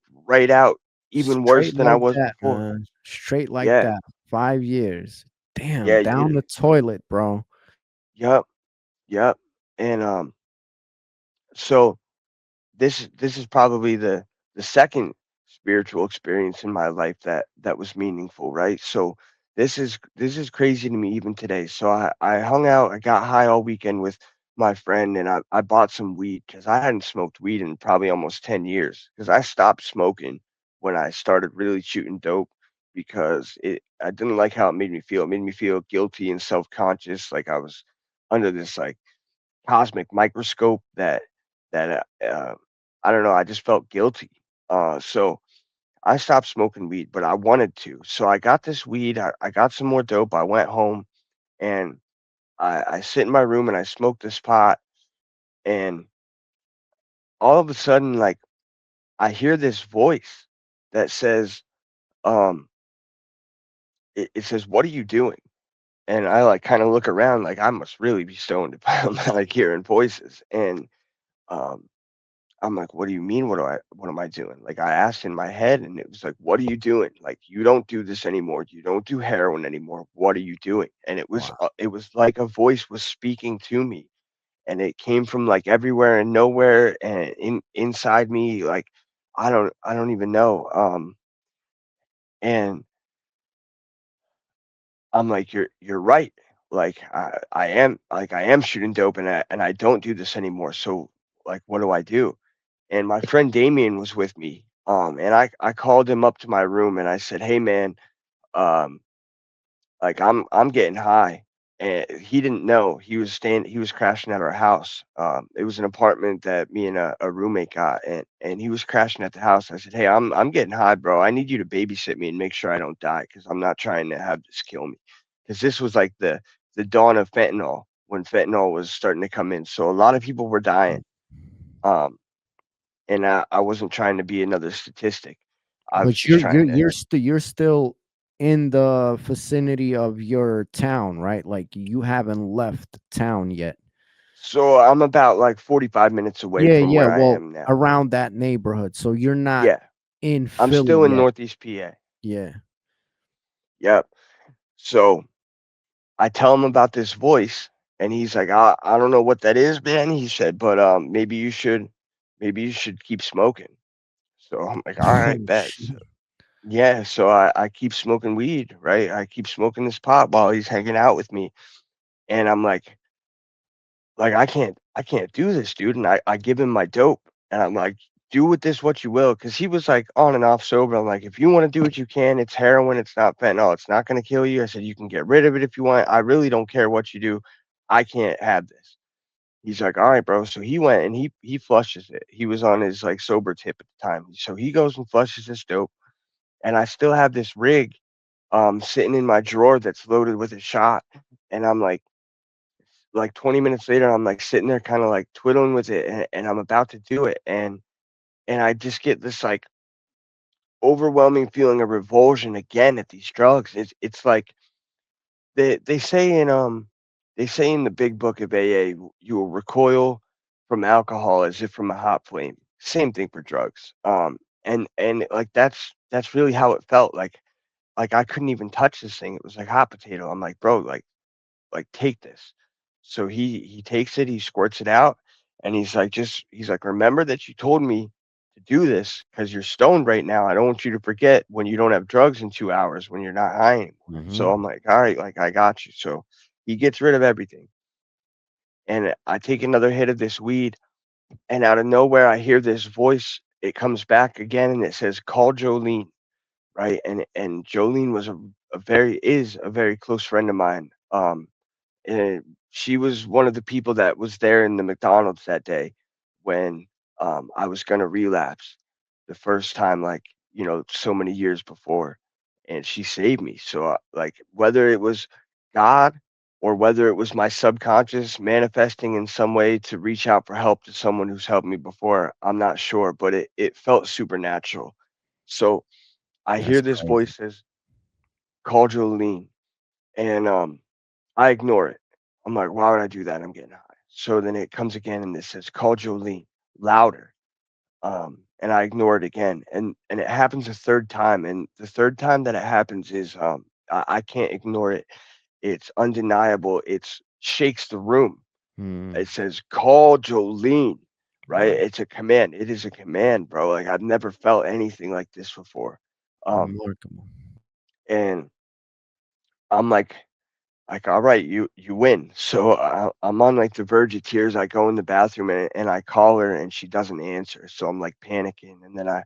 out, even worse Straight than I like was that, before. man. Straight like Yeah, that. 5 years. Damn, yeah, down the toilet, bro. yep, yep. And so this is probably the second spiritual experience in my life that was meaningful, right? So this is crazy to me even today. So I hung out, I got high all weekend with my friend, and I bought some weed because I hadn't smoked weed in probably almost 10 years because I stopped smoking when I started really shooting dope because it I didn't like how it made me feel. It made me feel guilty and self-conscious, like I was under this like cosmic microscope that I don't know, I just felt guilty. So I stopped smoking weed, but I wanted to. So I got this weed, I got some more dope, I went home and I sit in my room and I smoke this pot, and all of a sudden, like I hear this voice that says, um, it says, "What are you doing?" And I like kind of look around like I must really be stoned if I'm like hearing voices. And um I'm like, "What do you mean? What am I doing?" Like, I asked in my head, and it was like, "What are you doing? Like, you don't do this anymore. You don't do heroin anymore. What are you doing?" And Wow. it was like a voice was speaking to me, and it came from like everywhere and nowhere, and inside me, like I don't even know. And I'm like, you're right. Like, I am shooting dope, and I don't do this anymore. So, like, what do I do? And my friend Damien was with me. And I called him up to my room and I said, "Hey man, um, like I'm getting high and he didn't know he was crashing at our house. It was an apartment that me and a roommate got, and he was crashing at the house. I said, "Hey, I'm getting high, bro. I need you to babysit me and make sure I don't die because I'm not trying to have this kill me." Because this was like the dawn of fentanyl when fentanyl was starting to come in, so a lot of people were dying. Um, and I wasn't trying to be another statistic. I was But just trying to. you're still in the vicinity of your town, right? Like you haven't left town yet. So I'm about like 45 minutes away Yeah, from yeah. where I Well, am now. around that neighborhood. So you're not Yeah, in I'm Philly still in yet. Northeast PA. Yeah. Yep. So I tell him about this voice, and he's like, I don't know what that is, man. He said, but maybe you should keep smoking. So I'm like, all Oh, right, bet. So, shit. yeah, so I keep smoking weed, right? I keep smoking this pot while he's hanging out with me, and I'm like I can't do this, dude. And I give him my dope, and I'm like, do with this what you will, because he was like on and off sober. I'm like, if you want to do what you can, it's heroin, it's not fentanyl, it's not going to kill you. I said you can get rid of it if you want. I really don't care what you do. I can't have this. He's like, all right, bro. So he went and he flushes it. He was on his like sober tip at the time. So he goes and flushes this dope, and I still have this rig sitting in my drawer that's loaded with a shot. And I'm like 20 minutes later, I'm like sitting there kind of like twiddling with it, and I'm about to do it, and I just get this like overwhelming feeling of revulsion again at these drugs. It's like they say in they say in the big book of AA, you will recoil from alcohol as if from a hot flame. Same thing for drugs. And like that's really how it felt. Like I couldn't even touch this thing. It was like hot potato. I'm like, bro, like take this. So he takes it, he squirts it out, and he's like, remember that you told me to do this because you're stoned right now. I don't want you to forget when you don't have drugs in 2 hours when you're not high anymore. So Hmm. I'm like, all right, like I got you. So he gets rid of everything. And I take another hit of this weed, and out of nowhere I hear this voice. It comes back again and it says, call Jolene, right? And Jolene was a very is a very close friend of mine. And she was one of the people that was there in the McDonald's that day when I was gonna relapse the first time, like so many years before, and she saved me. So, like, whether it was God or whether it was my subconscious manifesting in some way to reach out for help to someone who's helped me before, I'm not sure, but it felt supernatural. So I That's hear this crazy. voice says, "Call Jolene," and I ignore it. I'm like, why would I do that? I'm getting high. So then it comes again and it says, call Jolene louder. And I ignore it again. And it happens a third time. And the third time that it happens is I can't ignore it. It's undeniable. It shakes the room. Hmm. It says, call Jolene. Right? Wow. It's a command. It is a command, bro. Like I've never felt anything like this before. Um, Remarkable. and I'm like, all right, you win. So I'm on like the verge of tears. I go in the bathroom and I call her and she doesn't answer. So I'm like panicking, and then I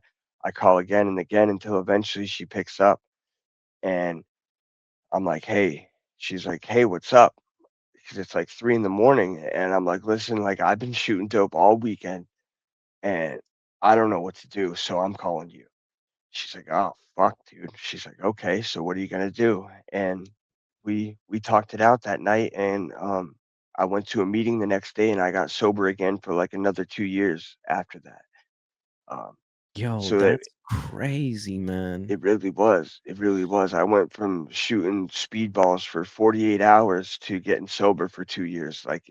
call again and again until eventually she picks up, and I'm like, hey. She's like, hey, what's up? Because it's like 3 in the morning, and I'm like, listen, like I've been shooting dope all weekend, and I don't know what to do, so I'm calling you. She's like, "Oh, fuck, dude." She's like, "Okay, so what are you gonna do?" And we talked it out that night, and I went to a meeting the next day, and I got sober again for like another 2 years after that. Um, Yo, so that that's crazy, man. it really was, it really was. I went from shooting speedballs for 48 hours to getting sober for 2 years. Like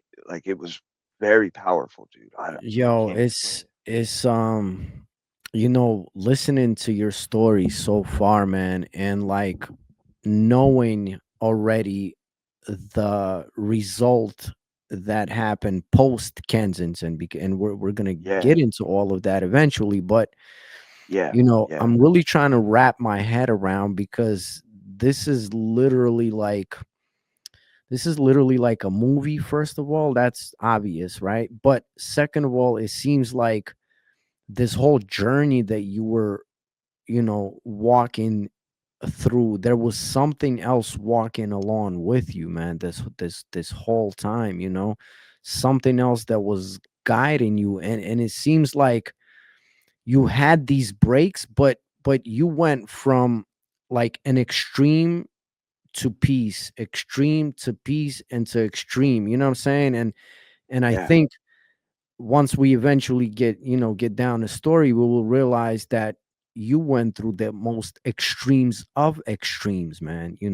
it was very powerful, dude. I Yo, can't explain it. it's listening to your story so far, man, and like knowing already the result that happened post Kensington, and we're gonna Yeah, get into all of that eventually, but yeah, yeah, I'm really trying to wrap my head around because this is literally like a movie. First of all, that's obvious, right? But second of all, it seems like this whole journey that you were walking through, there was something else walking along with you, man, this whole time, something else that was guiding you. And it seems like you had these breaks, but you went from like an extreme to peace, extreme to peace, and to extreme, you know what I'm saying? And I Yeah, think once we eventually get down the story, we will realize that you went through the most extremes of extremes, man, yeah,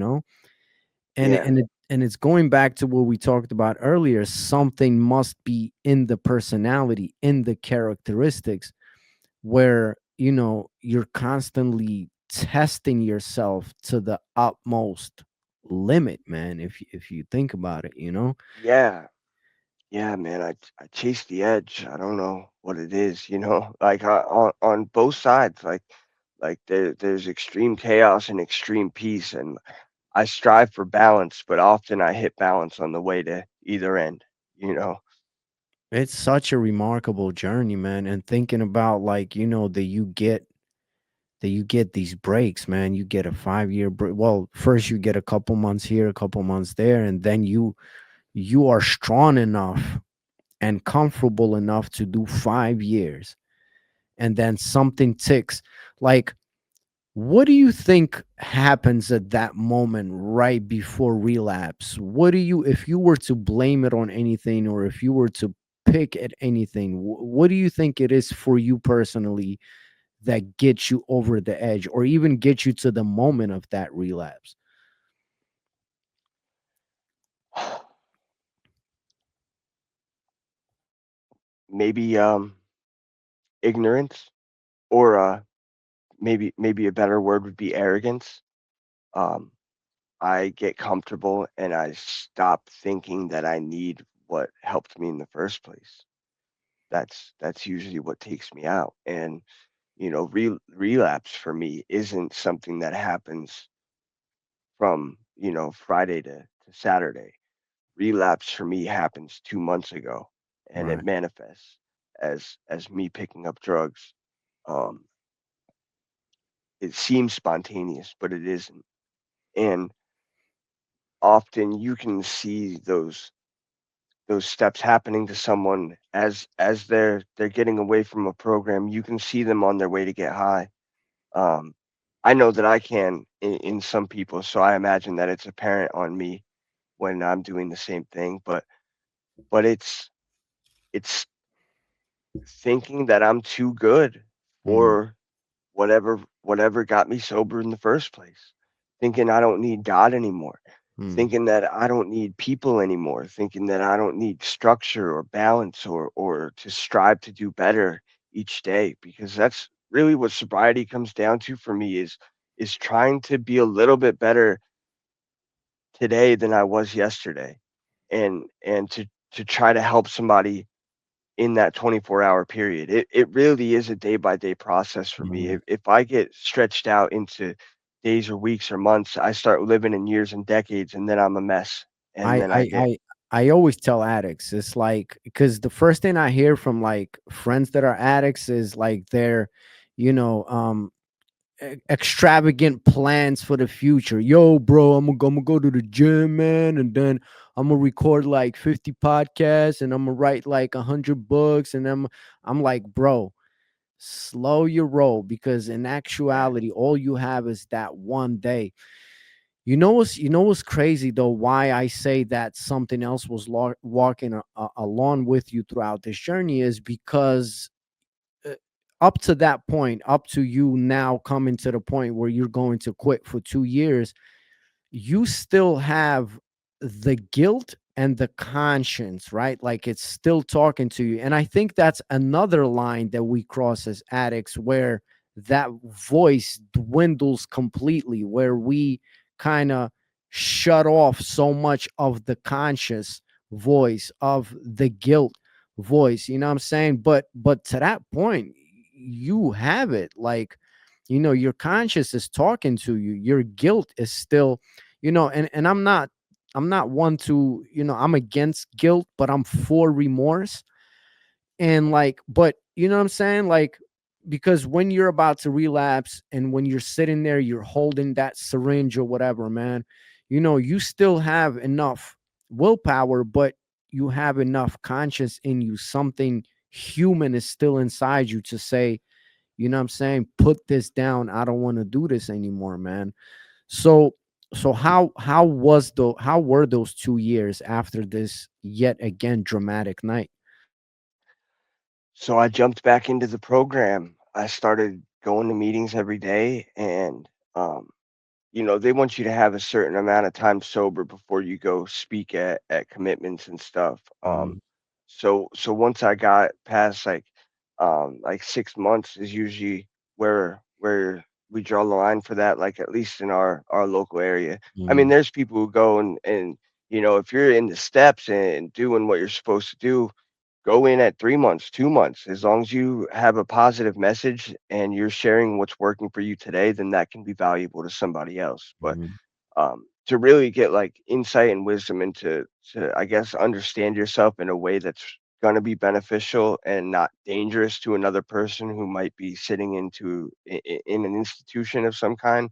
and it's going back to what we talked about earlier. Something must be in the personality, in the characteristics, where you're constantly testing yourself to the utmost limit, man, if you think about it, yeah, yeah, man. I chase the edge. I don't know what it is, like on both sides, like there's extreme chaos and extreme peace, and I strive for balance, but often I hit balance on the way to either end, you know. It's such a remarkable journey, man. And thinking about, like, that you get these breaks, man. You get a 5-year break. Well, first you get a couple months here, a couple months there, and then you are strong enough and comfortable enough to do 5 years, and then something ticks. Like, what do you think happens at that moment right before relapse? What do you, if you were to blame it on anything, or if you were to pick at anything, what do you think it is for you personally that gets you over the edge, or even get you to the moment of that relapse? Maybe ignorance, or maybe a better word would be arrogance. Um I get comfortable and I stop thinking that I need what helped me in the first place. That's usually what takes me out. And relapse for me isn't something that happens from Friday to Saturday. Relapse for me happens 2 months ago, and it Right. manifests as me picking up drugs. Um, it seems spontaneous, but it isn't. And often you can see those steps happening to someone as they're getting away from a program. You can see them on their way to get high. Um, I know that I can in some people, so I imagine that it's apparent on me when I'm doing the same thing. But it's thinking that I'm too good Mm, for whatever got me sober in the first place. Thinking I don't need God anymore. mm. Thinking that I don't need people anymore. Thinking that I don't need structure or balance or to strive to do better each day, because that's really what sobriety comes down to for me is trying to be a little bit better today than I was yesterday, and to try to help somebody in that 24-hour period. It really is a day by day process for me. Yeah. If I get stretched out into days or weeks or months, I start living in years and decades, and then I'm a mess. And I then I I get I I always tell addicts, it's like, because the first thing I hear from like friends that are addicts is like they're, you know, extravagant plans for the future. Yo, bro, I'm gonna go to the gym, man, and then I'm gonna record like 50 podcasts, and I'm gonna write like 100 books, and I'm like, bro, slow your roll, because in yeah. actuality, all you have is that one day. You know what's crazy though? Why I say that something else was walking along with you throughout this journey is because, uh, up to that point, up to you now coming to the point where you're going to quit for 2 years, you still have the guilt and the conscience, right? Like, it's still talking to you. And I think that's another line that we cross as addicts, where that voice dwindles completely, where we kind of shut off so much of the conscious voice, of the guilt voice, you know what I'm saying? But to that point, you have it. Like, your conscience is talking to you, your guilt is still, and I'm not one to, I'm against guilt, but I'm for remorse. And like, but you know what I'm saying, like, because when you're about to relapse and when you're sitting there, you're holding that syringe or whatever, man, you still have enough willpower, but you have enough conscience in you. Something human is still inside you to say, what I'm saying, put this down. I don't want to do this anymore, man. So how were those 2 years after this yet again dramatic night? So I jumped back into the program. I started going to meetings every day, and they want you to have a certain amount of time sober before you go speak at commitments and stuff. Mhm, So once I got past like 6 months is usually where we draw the line for that, like at least in our local area. I mean, mhm, there's people who go and if you're in the steps and doing what you're supposed to do, go in at 3 months, 2 months. As long as you have a positive message and you're sharing what's working for you today, then that can be valuable to somebody else. But mhm, to really get like insight and wisdom into to I guess understand yourself in a way that's going to be beneficial and not dangerous to another person who might be sitting in an institution of some kind,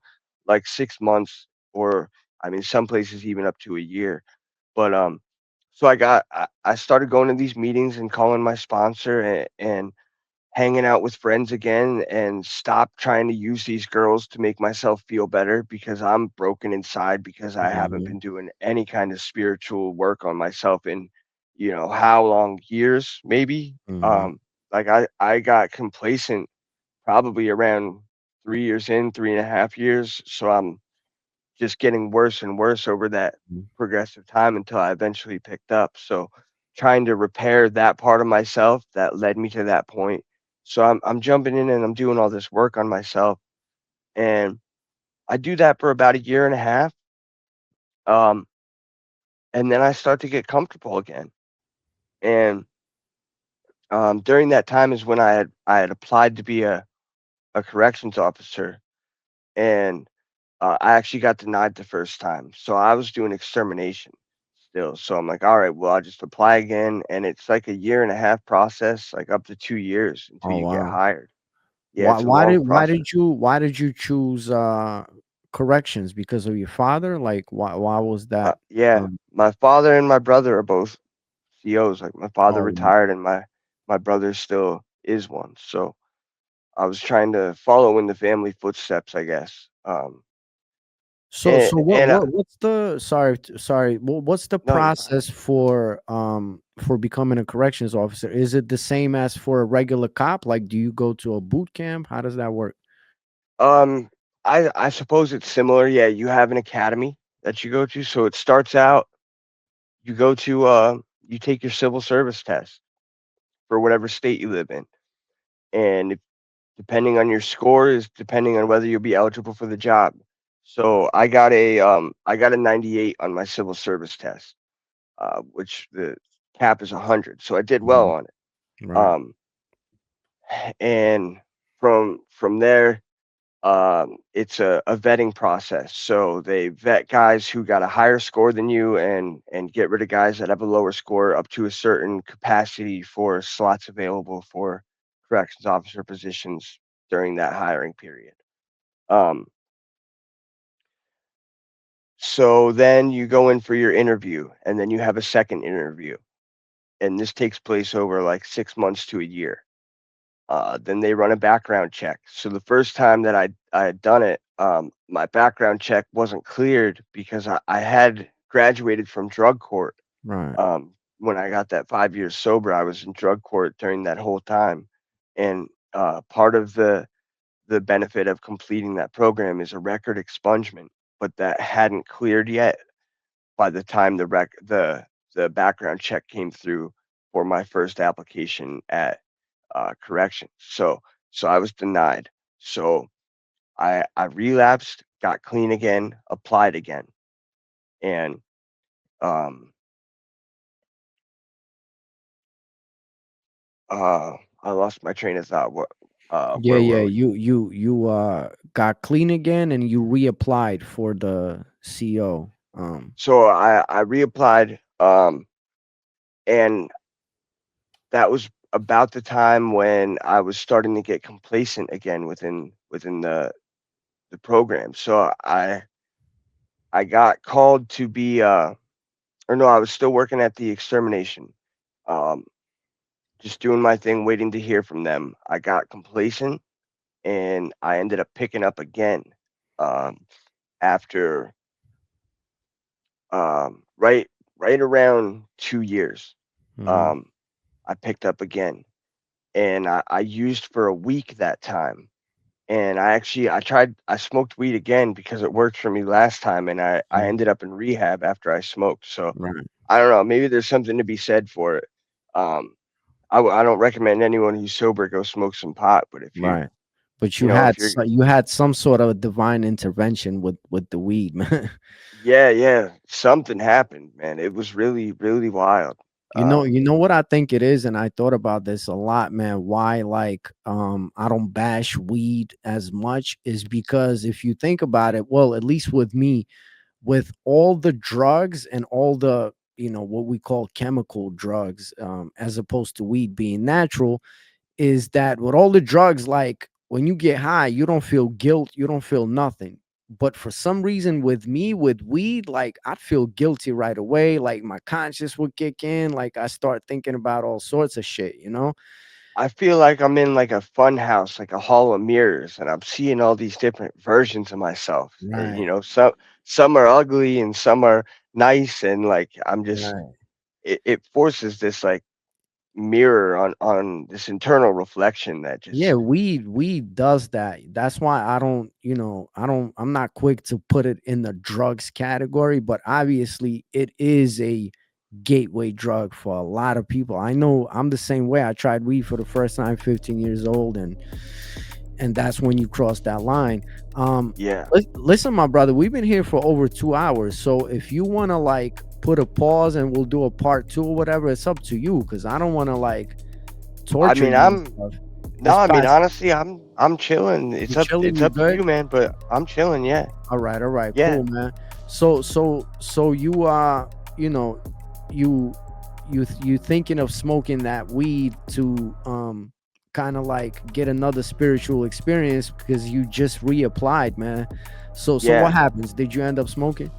like 6 months, or I mean some places even up to a year. But so I started going to these meetings and calling my sponsor and hanging out with friends again, and stop trying to use these girls to make myself feel better, because I'm broken inside because I haven't mhm, been doing any kind of spiritual work on myself in how long, years maybe. mhm, Like I got complacent probably around 3 years in, 3.5 years. So I'm just getting worse and worse over that mhm. progressive time until I eventually picked up. So trying to repair that part of myself that led me to that point. So I'm jumping in and I'm doing all this work on myself, and I do that for about a year and a half. Um, and then I start to get comfortable again. And during that time is when I had applied to be a corrections officer, and I actually got denied the first time. So I was doing extermination still. So I'm like, all right, well, I'll just apply again. And it's like a year and a half process, like up to 2 years until Oh you get wow. hired. Yeah, Why it's a why long did why process. did you why did you choose corrections? Because of your father? Like why was that? Yeah, Um, my father and my brother are both COs. Like my father oh wow. retired and my brother still is one. So I was trying to follow in the family footsteps, I guess. So And so and what's the sorry, what's the no, you're fine. process for becoming a corrections officer? Is it the same as for a regular cop? Like do you go to a boot camp? How does that work? Um, I suppose it's similar. Yeah, you have an academy that you go to. So it starts out, you go to you take your civil service test for whatever state you live in. And depending on your score is depending on whether you'll be eligible for the job. So I got a 98 on my civil service test, which the cap is 100. So I did well Mhm. on it. Right. Um, and from there, it's a vetting process. So they vet guys who got a higher score than you, and get rid of guys that have a lower score up to a certain capacity for slots available for corrections officer positions during that hiring period. Um, so then you go in for your interview, and then you have a second interview, and this takes place over like 6 months to a year. Then they run a background check. So the first time that I had done it, my background check wasn't cleared because I had graduated from drug court. Right. When I got that 5 years sober, I was in drug court during that whole time, and part of the benefit of completing that program is a record expungement, but that hadn't cleared yet by the time the background check came through for my first application at corrections. So I was denied. So I relapsed, got clean again, applied again, and um, uh, I lost my train of thought. Yeah, Where yeah. were we? You got clean again and you reapplied for the CO. So I reapplied, and that was about the time when I was starting to get complacent again within the program. So I got called to be or no, I was still working at the extermination. Um, just doing my thing, waiting to hear from them. I got complacent and I ended up picking up again after right around 2 years. Mhm. Um, I picked up again, and I used for a week that time. And I smoked weed again because it worked for me last time, and I Mhm. ended up in rehab after I smoked. So Right, I don't know, maybe there's something to be said for it. Um, I don't recommend anyone who's sober go smoke some pot, but if right. But you know, if you're you had some sort of divine intervention with the weed, man. yeah, yeah, something happened, man. It was really, really wild. You know what I think it is, and I thought about this a lot, man. Why like I don't bash weed as much is because if you think about it, well, at least with me, with all the drugs and all the, you know, what we call chemical drugs, as opposed to weed being natural, is that with all the drugs, like when you get high, you don't feel guilt, you don't feel nothing. But for some reason, with me, with weed, like I'd feel guilty right away. Like my conscience would kick in. Like I start thinking about all sorts of shit, you know? I feel like I'm in like a fun house, like a hall of mirrors, and I'm seeing all these different versions of myself. And Right, some are ugly and some are nice, and like I'm just right. it forces this like mirror on this internal reflection that Yeah, just weed does that. That's why I don't, you know, I'm not quick to put it in the drugs category, but obviously it is a gateway drug for a lot of people. I know I'm the same way. I tried weed for the first time 15 years old, and that's when you cross that line. Um yeah. listen, my brother, we've been here for over 2 hours. So if you want to like put a pause and we'll do a part 2 or whatever, it's up to you cuz I don't want to like I torture mean, you and I'm stuff. no, It's I mean past honestly, I'm chilling. you chilling, It's you up to good? you, man, but I'm chilling, yeah. All right, Yeah. cool, man. So you you know, you you thinking of smoking that weed to kind of like get another spiritual experience because you just reapplied, man. So what Yeah. happens? Did you end up smoking?